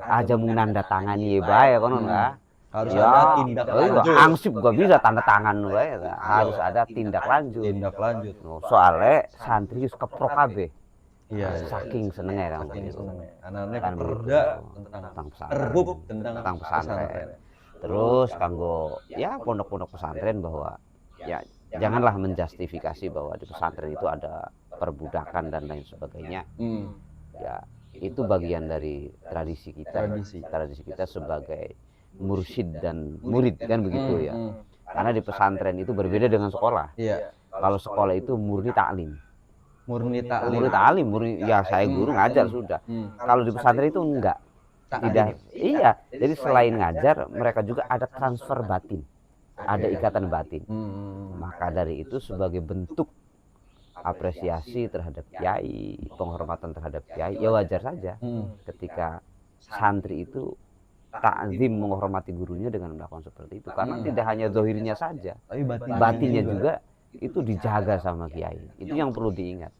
Speaker 1: aja menandatangani bae kono enggak
Speaker 3: harus ada tindak lanjut.
Speaker 1: Angsip gak bisa tanda tangan bae harus ada tindak lanjut. Soalnya santri wis keprok kabeh. Saking senengnya kan.
Speaker 3: Anane perda tentang perbub tentang pesantren.
Speaker 1: Terus kanggo ya pondok-pondok pesantren bahwa ya janganlah menjustifikasi bahwa di pesantren itu ada perbudakan dan lain sebagainya. Ya itu bagian dari tradisi kita sebagai mursyid dan murid kan begitu ya. Karena di pesantren itu berbeda dengan sekolah.
Speaker 3: Iya.
Speaker 1: Kalau sekolah itu murni taklim.
Speaker 3: Murni taklim.
Speaker 1: Murni taklim, murni ya saya guru ngajar sudah. Kalau di pesantren itu enggak. Tidak. Iya. Jadi selain ngajar, mereka juga ada transfer batin. Ada ikatan batin. Maka dari itu sebagai bentuk apresiasi terhadap kiai, penghormatan terhadap kiai, ya wajar saja ketika santri itu takzim menghormati gurunya dengan melakukan seperti itu. Karena tidak hanya zahirnya saja,
Speaker 3: Tapi
Speaker 1: batinnya juga itu dijaga sama kiai. Itu yang perlu diingat.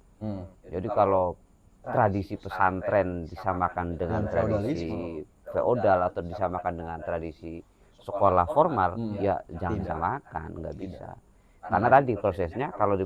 Speaker 1: Jadi kalau tradisi pesantren disamakan dengan tradisi feodal atau disamakan dengan tradisi sekolah formal, ya jangan samakan, nggak bisa. Karena tadi prosesnya kalau di